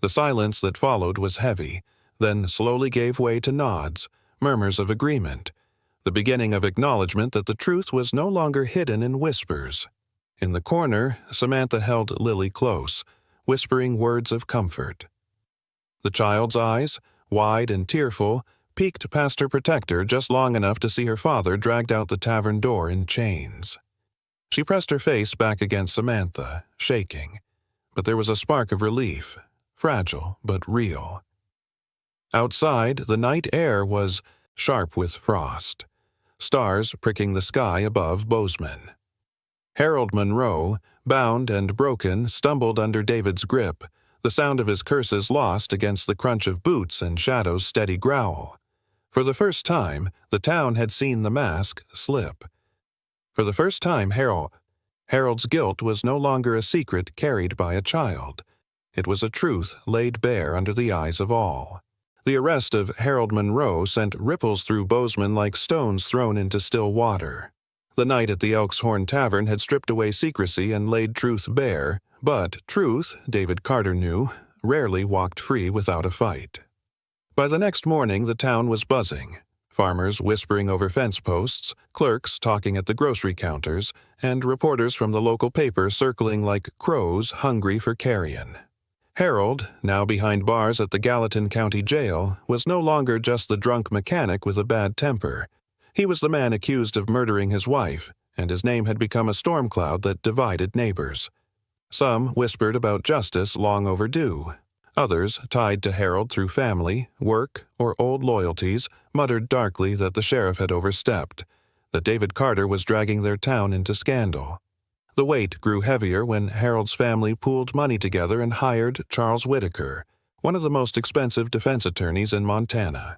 The silence that followed was heavy, then slowly gave way to nods, murmurs of agreement, the beginning of acknowledgement that the truth was no longer hidden in whispers. In the corner, Samantha held Lily close, whispering words of comfort. The child's eyes, wide and tearful, peeked past her protector just long enough to see her father dragged out the tavern door in chains. She pressed her face back against Samantha, shaking, but there was a spark of relief, fragile but real. Outside, the night air was sharp with frost, stars pricking the sky above Bozeman. Harold Monroe, bound and broken, stumbled under David's grip, the sound of his curses lost against the crunch of boots and Shadow's steady growl. For the first time, the town had seen the mask slip. For the first time, Harold's guilt was no longer a secret carried by a child. It was a truth laid bare under the eyes of all. The arrest of Harold Monroe sent ripples through Bozeman like stones thrown into still water. The night at the Elk's Horn Tavern had stripped away secrecy and laid truth bare, but truth, David Carter knew, rarely walked free without a fight. By the next morning, the town was buzzing. Farmers whispering over fence posts, clerks talking at the grocery counters, and reporters from the local paper circling like crows hungry for carrion. Harold, now behind bars at the Gallatin County Jail, was no longer just the drunk mechanic with a bad temper. He was the man accused of murdering his wife, and his name had become a storm cloud that divided neighbors. Some whispered about justice long overdue. Others, tied to Harold through family, work, or old loyalties, muttered darkly that the sheriff had overstepped, that David Carter was dragging their town into scandal. The weight grew heavier when Harold's family pooled money together and hired Charles Whitaker, one of the most expensive defense attorneys in Montana.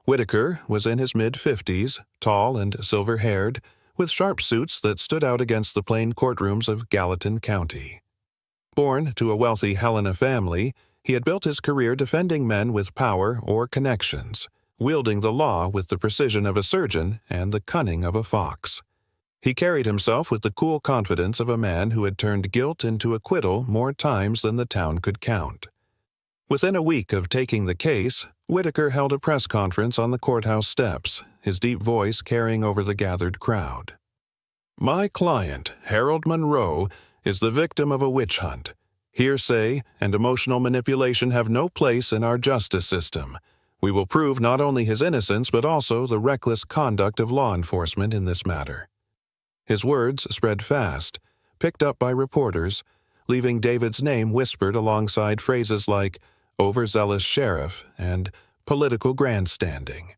Whitaker was in his mid-50s, tall and silver-haired, with sharp suits that stood out against the plain courtrooms of Gallatin County. Born to a wealthy Helena family, he had built his career defending men with power or connections, wielding the law with the precision of a surgeon and the cunning of a fox. He carried himself with the cool confidence of a man who had turned guilt into acquittal more times than the town could count. Within a week of taking the case, Whitaker held a press conference on the courthouse steps, his deep voice carrying over the gathered crowd. "My client, Harold Monroe, is the victim of a witch hunt. Hearsay and emotional manipulation have no place in our justice system. We will prove not only his innocence but also the reckless conduct of law enforcement in this matter." His words spread fast, picked up by reporters, leaving David's name whispered alongside phrases like overzealous sheriff and political grandstanding.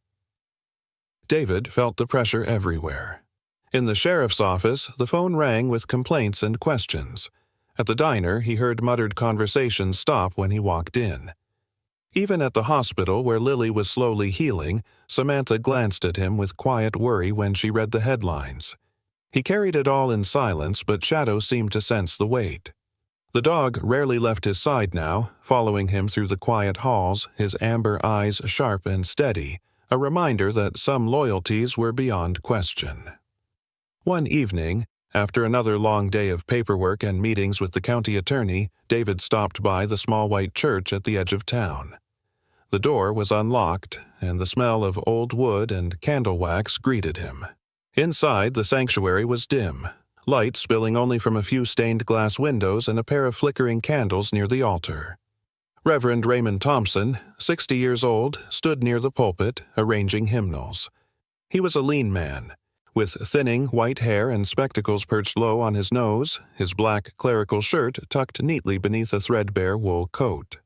David felt the pressure everywhere. In the sheriff's office, the phone rang with complaints and questions. At the diner, he heard muttered conversations stop when he walked in. Even at the hospital where Lily was slowly healing, Samantha glanced at him with quiet worry when she read the headlines. He carried it all in silence, but Shadow seemed to sense the weight. The dog rarely left his side now, following him through the quiet halls, his amber eyes sharp and steady, a reminder that some loyalties were beyond question. One evening, after another long day of paperwork and meetings with the county attorney, David stopped by the small white church at the edge of town. The door was unlocked, and the smell of old wood and candle wax greeted him. Inside, the sanctuary was dim, light spilling only from a few stained glass windows and a pair of flickering candles near the altar. Reverend Raymond Thompson, 60 years old, stood near the pulpit, arranging hymnals. He was a lean man, with thinning white hair and spectacles perched low on his nose, his black clerical shirt tucked neatly beneath a threadbare wool coat.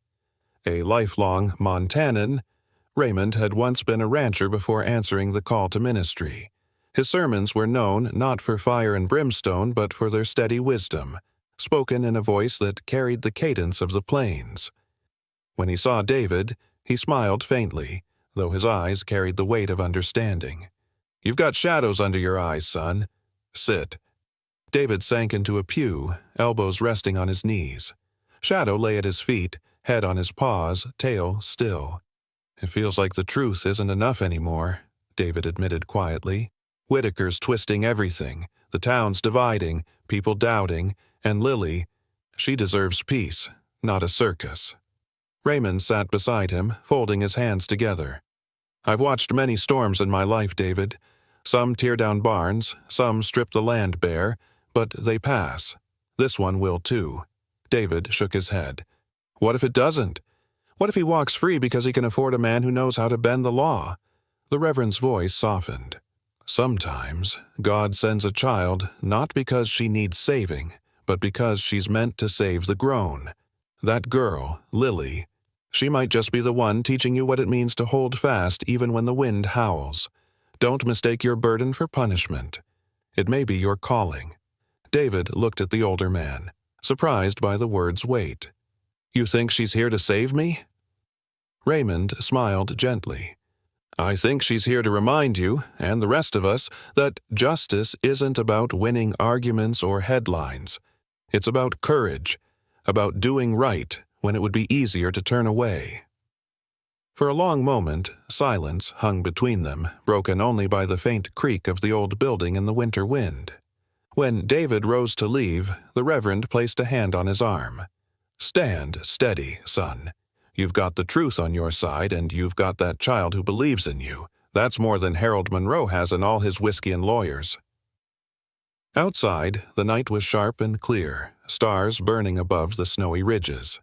A lifelong Montanan, Raymond had once been a rancher before answering the call to ministry. His sermons were known not for fire and brimstone but for their steady wisdom, spoken in a voice that carried the cadence of the plains. When he saw David, he smiled faintly, though his eyes carried the weight of understanding. "You've got shadows under your eyes, son. Sit." David sank into a pew, elbows resting on his knees. Shadow lay at his feet, head on his paws, tail still. "It feels like the truth isn't enough anymore," David admitted quietly. "Whitaker's twisting everything, the town's dividing, people doubting, and Lily, she deserves peace, not a circus." Raymond sat beside him, folding his hands together. "I've watched many storms in my life, David. Some tear down barns, some strip the land bare, but they pass. This one will too." David shook his head. "What if it doesn't? What if he walks free because he can afford a man who knows how to bend the law?" The Reverend's voice softened. "Sometimes God sends a child not because she needs saving, but because she's meant to save the grown. That girl, Lily, she might just be the one teaching you what it means to hold fast even when the wind howls. Don't mistake your burden for punishment. It may be your calling." David looked at the older man, surprised by the word's weight. "You think she's here to save me?" Raymond smiled gently. "I think she's here to remind you, and the rest of us, that justice isn't about winning arguments or headlines. It's about courage, about doing right when it would be easier to turn away." For a long moment, silence hung between them, broken only by the faint creak of the old building in the winter wind. When David rose to leave, the Reverend placed a hand on his arm. "Stand steady, son. You've got the truth on your side, and you've got that child who believes in you. That's more than Harold Monroe has in all his whiskey and lawyers." Outside, the night was sharp and clear, stars burning above the snowy ridges.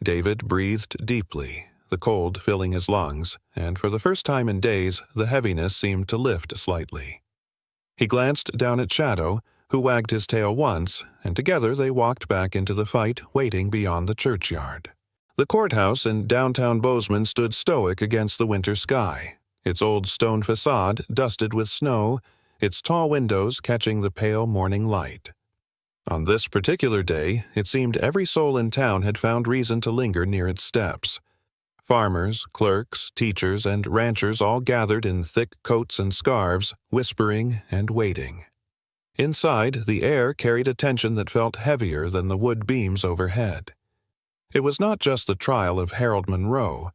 David breathed deeply, the cold filling his lungs, and for the first time in days, the heaviness seemed to lift slightly. He glanced down at Shadow, who wagged his tail once, and together they walked back into the fight waiting beyond the churchyard. The courthouse in downtown Bozeman stood stoic against the winter sky, its old stone facade dusted with snow, its tall windows catching the pale morning light. On this particular day, it seemed every soul in town had found reason to linger near its steps. Farmers, clerks, teachers, and ranchers all gathered in thick coats and scarves, whispering and waiting. Inside, the air carried a tension that felt heavier than the wood beams overhead. It was not just the trial of Harold Monroe.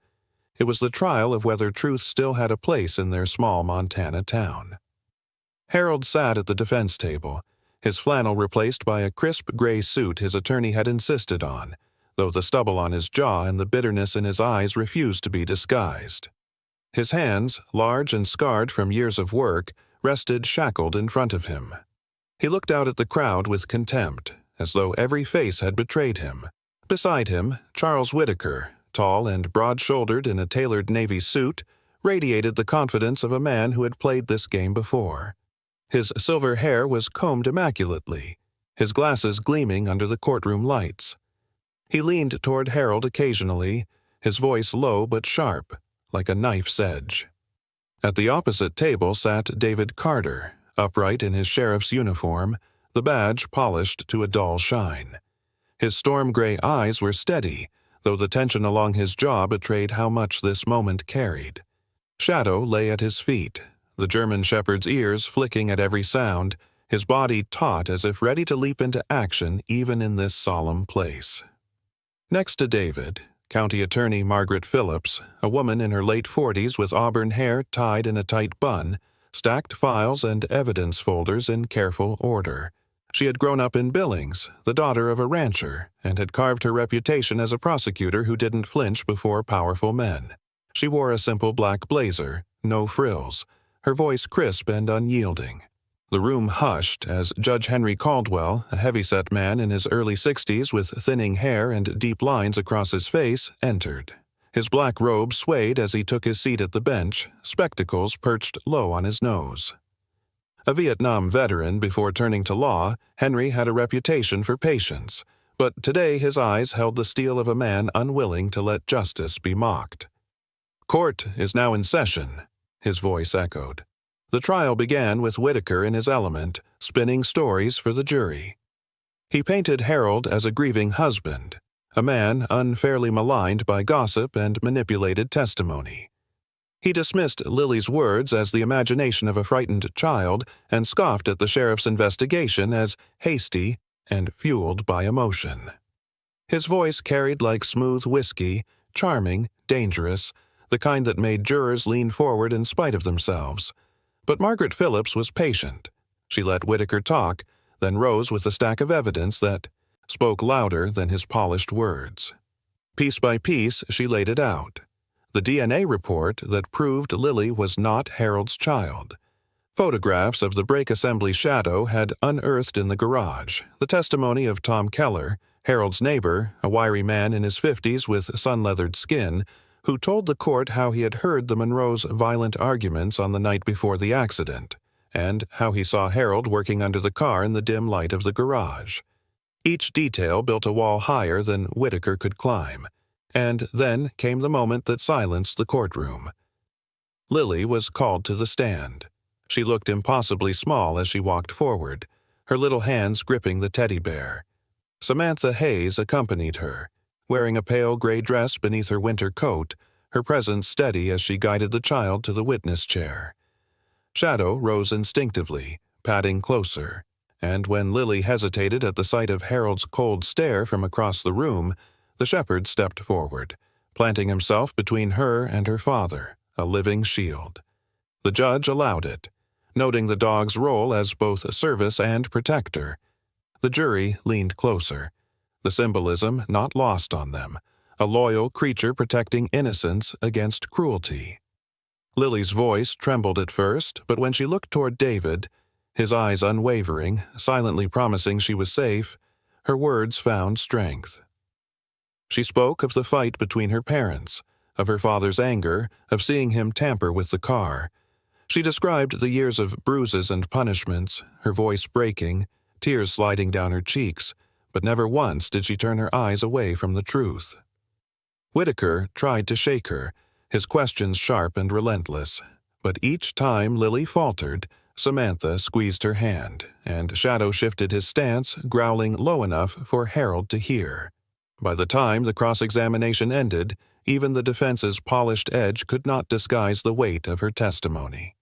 It was the trial of whether truth still had a place in their small Montana town. Harold sat at the defense table, his flannel replaced by a crisp gray suit his attorney had insisted on, though the stubble on his jaw and the bitterness in his eyes refused to be disguised. His hands, large and scarred from years of work, rested shackled in front of him. He looked out at the crowd with contempt, as though every face had betrayed him. Beside him, Charles Whitaker, tall and broad-shouldered in a tailored navy suit, radiated the confidence of a man who had played this game before. His silver hair was combed immaculately, his glasses gleaming under the courtroom lights. He leaned toward Harold occasionally, his voice low but sharp, like a knife's edge. At the opposite table sat David Carter, upright in his sheriff's uniform, the badge polished to a dull shine. His storm-gray eyes were steady, though the tension along his jaw betrayed how much this moment carried. Shadow lay at his feet, the German shepherd's ears flicking at every sound, his body taut as if ready to leap into action even in this solemn place. Next to David, County Attorney Margaret Phillips, a woman in her late 40s with auburn hair tied in a tight bun, stacked files and evidence folders in careful order. She had grown up in Billings, the daughter of a rancher, and had carved her reputation as a prosecutor who didn't flinch before powerful men. She wore a simple black blazer, no frills, her voice crisp and unyielding. The room hushed as Judge Henry Caldwell, a heavyset man in his early 60s with thinning hair and deep lines across his face, entered. His black robe swayed as he took his seat at the bench, spectacles perched low on his nose. A Vietnam veteran before turning to law, Henry had a reputation for patience, but today his eyes held the steel of a man unwilling to let justice be mocked. "Court is now in session," his voice echoed. The trial began with Whitaker in his element, spinning stories for the jury. He painted Harold as a grieving husband, a man unfairly maligned by gossip and manipulated testimony. He dismissed Lily's words as the imagination of a frightened child and scoffed at the sheriff's investigation as hasty and fueled by emotion. His voice carried like smooth whiskey, charming, dangerous, the kind that made jurors lean forward in spite of themselves. But Margaret Phillips was patient. She let Whitaker talk, then rose with a stack of evidence that spoke louder than his polished words. Piece by piece, she laid it out. The DNA report that proved Lily was not Harold's child. Photographs of the brake assembly shadow had unearthed in the garage. The testimony of Tom Keller, Harold's neighbor, a wiry man in his 50s with sun-leathered skin, who told the court how he had heard the Monroes' violent arguments on the night before the accident, and how he saw Harold working under the car in the dim light of the garage. Each detail built a wall higher than Whitaker could climb, and then came the moment that silenced the courtroom. Lily was called to the stand. She looked impossibly small as she walked forward, her little hands gripping the teddy bear. Samantha Hayes accompanied her, wearing a pale gray dress beneath her winter coat, her presence steady as she guided the child to the witness chair. Shadow rose instinctively, padding closer, and when Lily hesitated at the sight of Harold's cold stare from across the room, the shepherd stepped forward, planting himself between her and her father, a living shield. The judge allowed it, noting the dog's role as both service and protector. The jury leaned closer, the symbolism not lost on them, a loyal creature protecting innocence against cruelty. Lily's voice trembled at first, but when she looked toward David, his eyes unwavering, silently promising she was safe, her words found strength. She spoke of the fight between her parents, of her father's anger, of seeing him tamper with the car. She described the years of bruises and punishments, her voice breaking, tears sliding down her cheeks, but never once did she turn her eyes away from the truth. Whitaker tried to shake her, his questions sharp and relentless, but each time Lily faltered, Samantha squeezed her hand, and Shadow shifted his stance, growling low enough for Harold to hear. By the time the cross-examination ended, even the defense's polished edge could not disguise the weight of her testimony.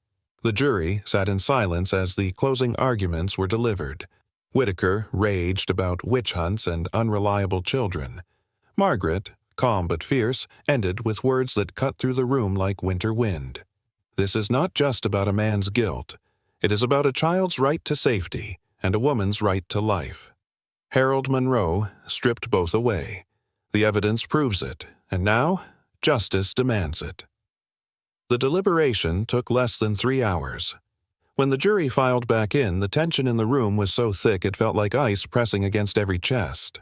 The jury sat in silence as the closing arguments were delivered. Whitaker raged about witch hunts and unreliable children. Margaret, calm but fierce, ended with words that cut through the room like winter wind. This is not just about a man's guilt. It is about a child's right to safety and a woman's right to life. Harold Monroe stripped both away. The evidence proves it, and now justice demands it. The deliberation took less than 3 hours. When the jury filed back in, the tension in the room was so thick it felt like ice pressing against every chest.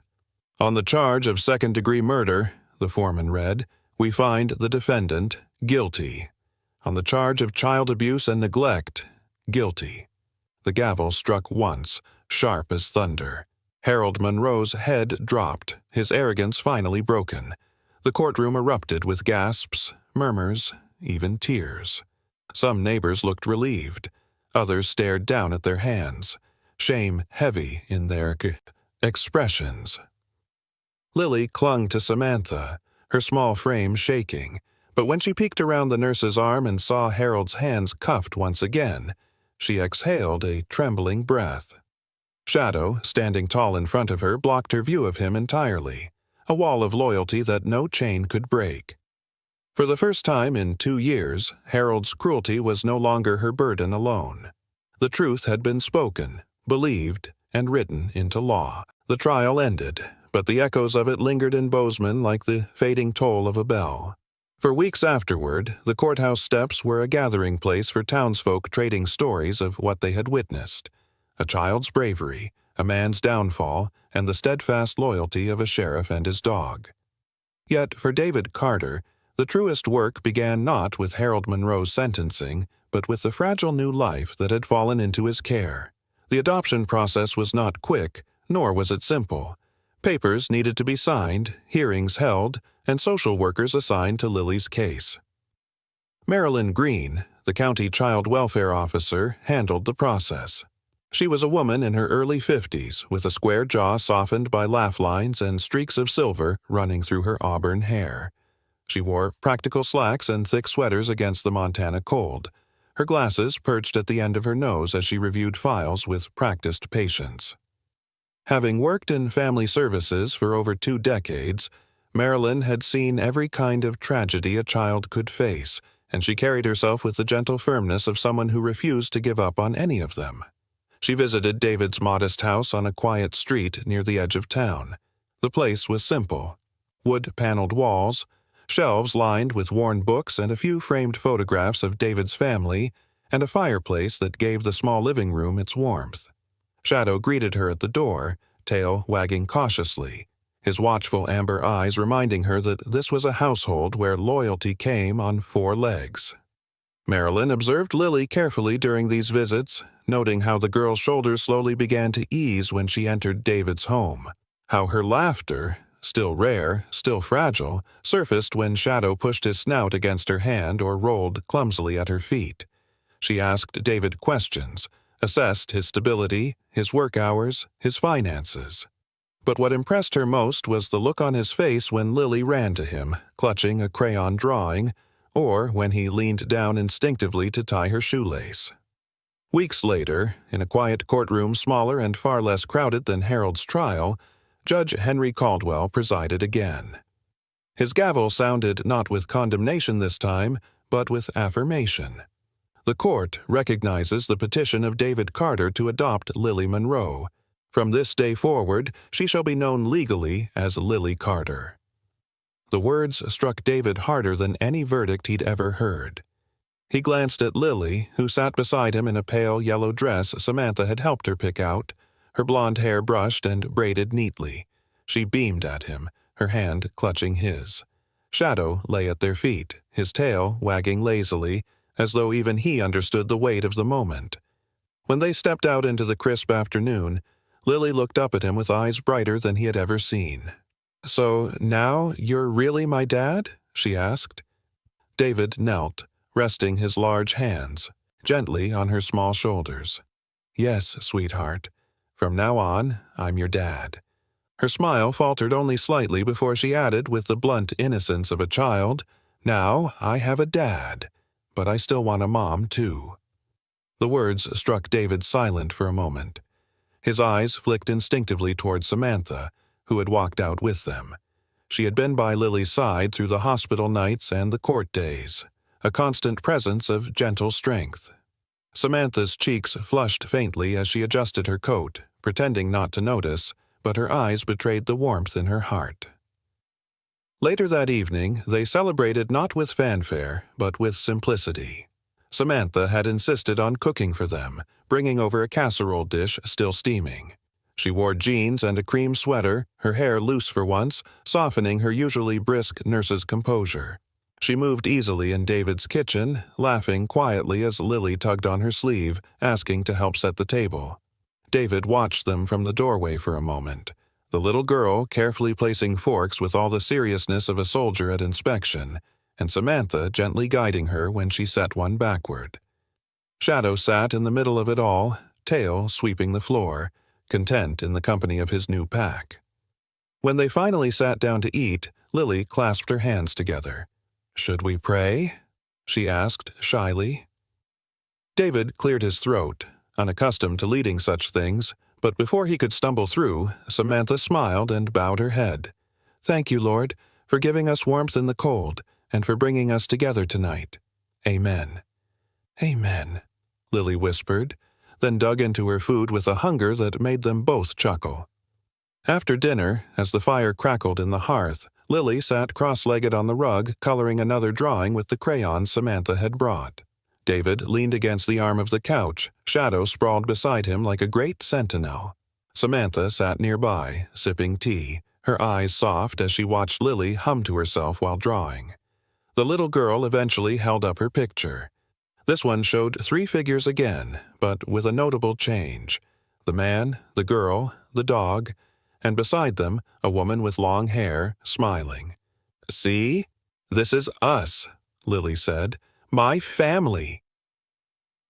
"On the charge of second-degree murder," the foreman read, "we find the defendant guilty. On the charge of child abuse and neglect, guilty." The gavel struck once, sharp as thunder. Harold Monroe's head dropped, his arrogance finally broken. The courtroom erupted with gasps, murmurs, even tears. Some neighbors looked relieved. Others stared down at their hands, shame heavy in their expressions. Lily clung to Samantha, her small frame shaking, but when she peeked around the nurse's arm and saw Harold's hands cuffed once again, she exhaled a trembling breath. Shadow, standing tall in front of her, blocked her view of him entirely, a wall of loyalty that no chain could break. For the first time in 2 years, Harold's cruelty was no longer her burden alone. The truth had been spoken, believed, and written into law. The trial ended, but the echoes of it lingered in Bozeman like the fading toll of a bell. For weeks afterward, the courthouse steps were a gathering place for townsfolk trading stories of what they had witnessed: a child's bravery, a man's downfall, and the steadfast loyalty of a sheriff and his dog. Yet for David Carter, the truest work began not with Harold Monroe's sentencing, but with the fragile new life that had fallen into his care. The adoption process was not quick, nor was it simple. Papers needed to be signed, hearings held, and social workers assigned to Lily's case. Marilyn Green, the county child welfare officer, handled the process. She was a woman in her early 50s, with a square jaw softened by laugh lines and streaks of silver running through her auburn hair. She wore practical slacks and thick sweaters against the Montana cold. Her glasses perched at the end of her nose as she reviewed files with practiced patience. Having worked in family services for over 2 decades, Marilyn had seen every kind of tragedy a child could face, and she carried herself with the gentle firmness of someone who refused to give up on any of them. She visited David's modest house on a quiet street near the edge of town. The place was simple: wood-paneled walls, shelves lined with worn books and a few framed photographs of David's family, and a fireplace that gave the small living room its warmth. Shadow greeted her at the door, tail wagging cautiously, his watchful amber eyes reminding her that this was a household where loyalty came on 4 legs. Marilyn observed Lily carefully during these visits, noting how the girl's shoulders slowly began to ease when she entered David's home, how her laughter, still rare, still fragile, surfaced when Shadow pushed his snout against her hand or rolled clumsily at her feet. She asked David questions, assessed his stability, his work hours, his finances. But what impressed her most was the look on his face when Lily ran to him, clutching a crayon drawing, or when he leaned down instinctively to tie her shoelace. Weeks later, in a quiet courtroom smaller and far less crowded than Harold's trial, Judge Henry Caldwell presided again. His gavel sounded not with condemnation this time, but with affirmation. The court recognizes the petition of David Carter to adopt Lily Monroe. From this day forward, she shall be known legally as Lily Carter. The words struck David harder than any verdict he'd ever heard. He glanced at Lily, who sat beside him in a pale yellow dress Samantha had helped her pick out, her blonde hair brushed and braided neatly. She beamed at him, her hand clutching his. Shadow lay at their feet, his tail wagging lazily, as though even he understood the weight of the moment. When they stepped out into the crisp afternoon, Lily looked up at him with eyes brighter than he had ever seen. "So now you're really my dad?" she asked. David knelt, resting his large hands gently on her small shoulders. "Yes, sweetheart. From now on, I'm your dad." Her smile faltered only slightly before she added with the blunt innocence of a child, "Now I have a dad, but I still want a mom, too." The words struck David silent for a moment. His eyes flicked instinctively toward Samantha, who had walked out with them. She had been by Lily's side through the hospital nights and the court days, a constant presence of gentle strength. Samantha's cheeks flushed faintly as she adjusted her coat, pretending not to notice, but her eyes betrayed the warmth in her heart. Later that evening, they celebrated not with fanfare, but with simplicity. Samantha had insisted on cooking for them, bringing over a casserole dish still steaming. She wore jeans and a cream sweater, her hair loose for once, softening her usually brisk nurse's composure. She moved easily in David's kitchen, laughing quietly as Lily tugged on her sleeve, asking to help set the table. David watched them from the doorway for a moment, the little girl carefully placing forks with all the seriousness of a soldier at inspection, and Samantha gently guiding her when she set one backward. Shadow sat in the middle of it all, tail sweeping the floor, content in the company of his new pack. When they finally sat down to eat, Lily clasped her hands together. "Should we pray?" she asked shyly. David cleared his throat, unaccustomed to leading such things, but before he could stumble through, Samantha smiled and bowed her head. "Thank you, Lord, for giving us warmth in the cold, and for bringing us together tonight. Amen." "Amen," Lily whispered, then dug into her food with a hunger that made them both chuckle. After dinner, as the fire crackled in the hearth, Lily sat cross-legged on the rug, coloring another drawing with the crayons Samantha had brought. David leaned against the arm of the couch, Shadow sprawled beside him like a great sentinel. Samantha sat nearby, sipping tea, her eyes soft as she watched Lily hum to herself while drawing. The little girl eventually held up her picture. This one showed 3 figures again, but with a notable change. The man, the girl, the dog, and beside them, a woman with long hair, smiling. "See? This is us," Lily said. "My family."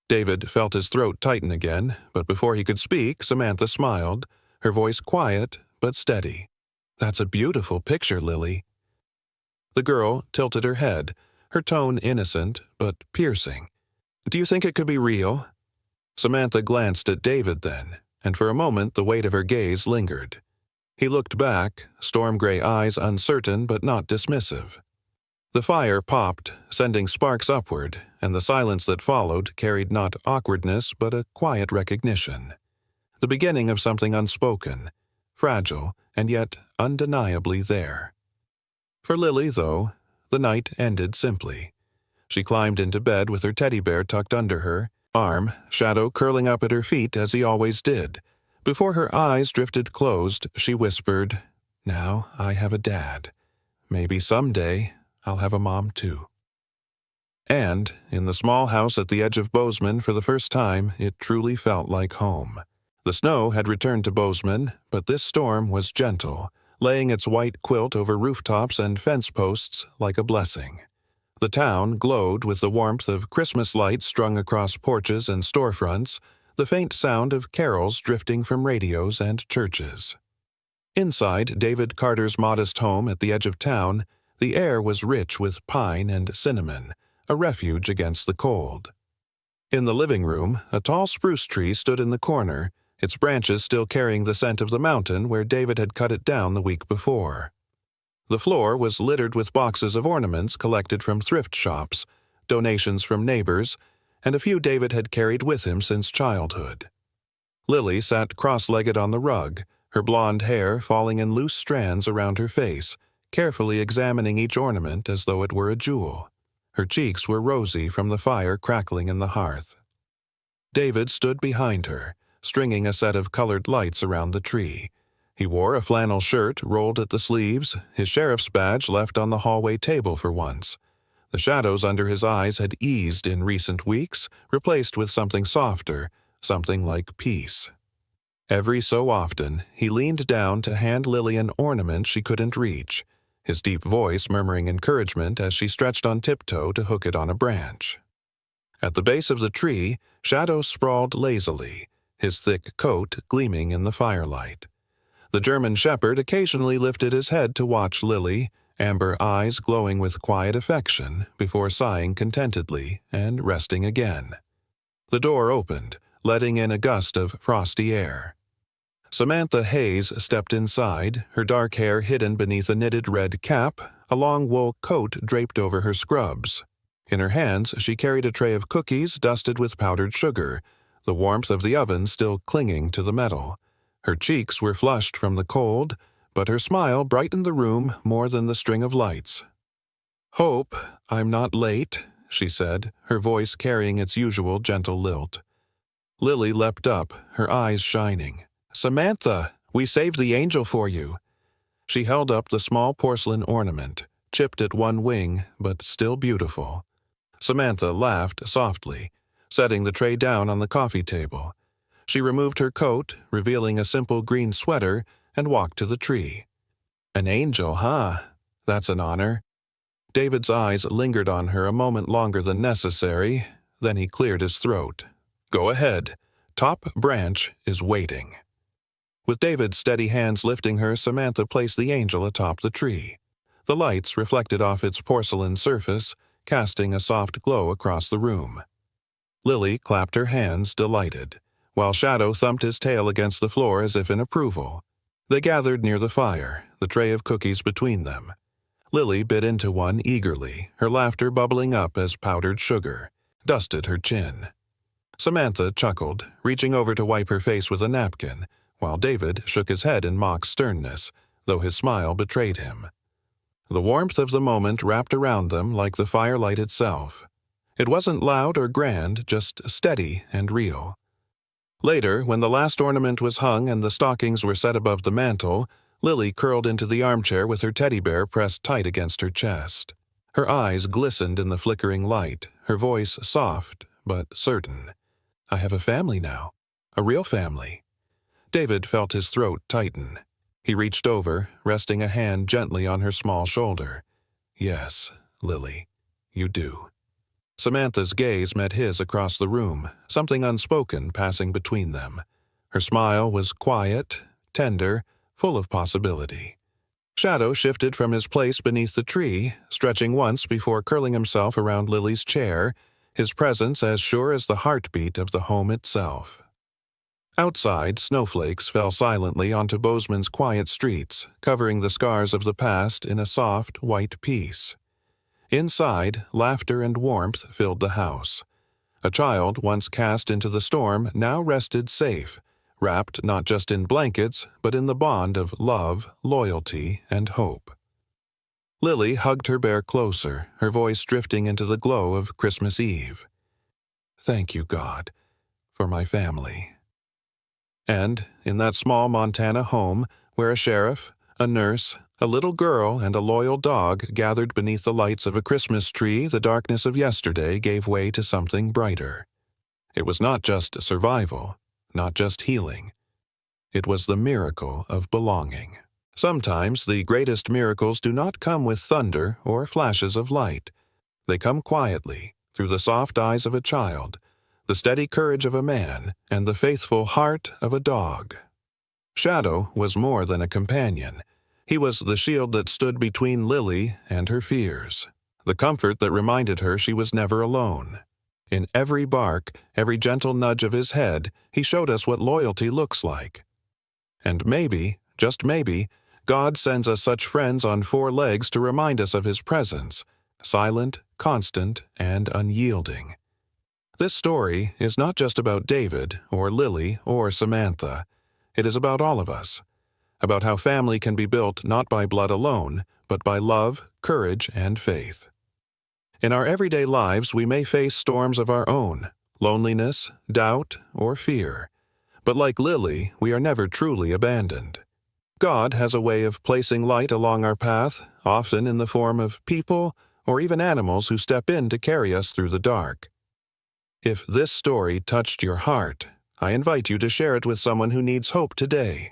David felt his throat tighten again, but before he could speak, Samantha smiled, her voice quiet but steady. "That's a beautiful picture, Lily." The girl tilted her head, her tone innocent but piercing. "Do you think it could be real?" Samantha glanced at David then, and for a moment the weight of her gaze lingered. He looked back, storm-gray eyes uncertain but not dismissive. The fire popped, sending sparks upward, and the silence that followed carried not awkwardness but a quiet recognition. The beginning of something unspoken, fragile, and yet undeniably there. For Lily, though, the night ended simply. She climbed into bed with her teddy bear tucked under her arm, Shadow curling up at her feet as he always did. Before her eyes drifted closed, she whispered, "Now I have a dad. Maybe someday I'll have a mom too." And, in the small house at the edge of Bozeman for the first time, it truly felt like home. The snow had returned to Bozeman, but this storm was gentle, laying its white quilt over rooftops and fence posts like a blessing. The town glowed with the warmth of Christmas lights strung across porches and storefronts, the faint sound of carols drifting from radios and churches. Inside David Carter's modest home at the edge of town, the air was rich with pine and cinnamon, a refuge against the cold. In the living room, a tall spruce tree stood in the corner, its branches still carrying the scent of the mountain where David had cut it down the week before. The floor was littered with boxes of ornaments collected from thrift shops, donations from neighbors, and a few David had carried with him since childhood. Lily sat cross-legged on the rug, her blonde hair falling in loose strands around her face, carefully examining each ornament as though it were a jewel. Her cheeks were rosy from the fire crackling in the hearth. David stood behind her, stringing a set of colored lights around the tree. He wore a flannel shirt rolled at the sleeves, his sheriff's badge left on the hallway table for once. The shadows under his eyes had eased in recent weeks, replaced with something softer, something like peace. Every so often, he leaned down to hand Lily an ornament she couldn't reach, his deep voice murmuring encouragement as she stretched on tiptoe to hook it on a branch. At the base of the tree, Shadow sprawled lazily, his thick coat gleaming in the firelight. The German shepherd occasionally lifted his head to watch Lily, amber eyes glowing with quiet affection, before sighing contentedly and resting again. The door opened, letting in a gust of frosty air. Samantha Hayes stepped inside, her dark hair hidden beneath a knitted red cap, a long wool coat draped over her scrubs. In her hands she carried a tray of cookies dusted with powdered sugar, the warmth of the oven still clinging to the metal. Her cheeks were flushed from the cold, but her smile brightened the room more than the string of lights. "Hope I'm not late," she said, her voice carrying its usual gentle lilt. Lily leapt up, her eyes shining. "Samantha, we saved the angel for you." She held up the small porcelain ornament, chipped at one wing, but still beautiful. Samantha laughed softly, setting the tray down on the coffee table. She removed her coat, revealing a simple green sweater, and walked to the tree. "An angel, huh? That's an honor." David's eyes lingered on her a moment longer than necessary, then he cleared his throat. "Go ahead. Top branch is waiting." With David's steady hands lifting her, Samantha placed the angel atop the tree. The lights reflected off its porcelain surface, casting a soft glow across the room. Lily clapped her hands, delighted, while Shadow thumped his tail against the floor as if in approval. They gathered near the fire, the tray of cookies between them. Lily bit into one eagerly, her laughter bubbling up as powdered sugar dusted her chin. Samantha chuckled, reaching over to wipe her face with a napkin, while David shook his head in mock sternness, though his smile betrayed him. The warmth of the moment wrapped around them like the firelight itself. It wasn't loud or grand, just steady and real. Later, when the last ornament was hung and the stockings were set above the mantel, Lily curled into the armchair with her teddy bear pressed tight against her chest. Her eyes glistened in the flickering light, her voice soft but certain. "I have a family now. A real family." David felt his throat tighten. He reached over, resting a hand gently on her small shoulder. "Yes, Lily, you do." Samantha's gaze met his across the room, something unspoken passing between them. Her smile was quiet, tender, full of possibility. Shadow shifted from his place beneath the tree, stretching once before curling himself around Lily's chair, his presence as sure as the heartbeat of the home itself. Outside, snowflakes fell silently onto Bozeman's quiet streets, covering the scars of the past in a soft, white peace. Inside, laughter and warmth filled the house. A child once cast into the storm now rested safe, wrapped not just in blankets, but in the bond of love, loyalty, and hope. Lily hugged her bear closer, her voice drifting into the glow of Christmas Eve. "Thank you, God, for my family." And in that small Montana home, where a sheriff, a nurse, a little girl, and a loyal dog gathered beneath the lights of a Christmas tree, the darkness of yesterday gave way to something brighter. It was not just survival, not just healing. It was the miracle of belonging. Sometimes the greatest miracles do not come with thunder or flashes of light. They come quietly, through the soft eyes of a child, the steady courage of a man, and the faithful heart of a dog. Shadow was more than a companion. He was the shield that stood between Lily and her fears, the comfort that reminded her she was never alone. In every bark, every gentle nudge of his head, he showed us what loyalty looks like. And maybe, just maybe, God sends us such friends on four legs to remind us of his presence, silent, constant, and unyielding. This story is not just about David, or Lily, or Samantha. It is about all of us, about how family can be built not by blood alone, but by love, courage, and faith. In our everyday lives, we may face storms of our own, loneliness, doubt, or fear. But like Lily, we are never truly abandoned. God has a way of placing light along our path, often in the form of people or even animals who step in to carry us through the dark. If this story touched your heart, I invite you to share it with someone who needs hope today.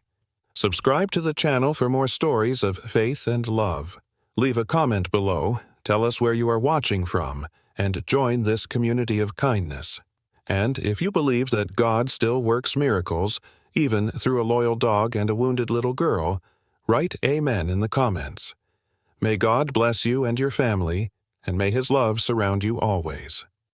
Subscribe to the channel for more stories of faith and love. Leave a comment below, tell us where you are watching from, and join this community of kindness. And if you believe that God still works miracles, even through a loyal dog and a wounded little girl, write Amen in the comments. May God bless you and your family, and may His love surround you always.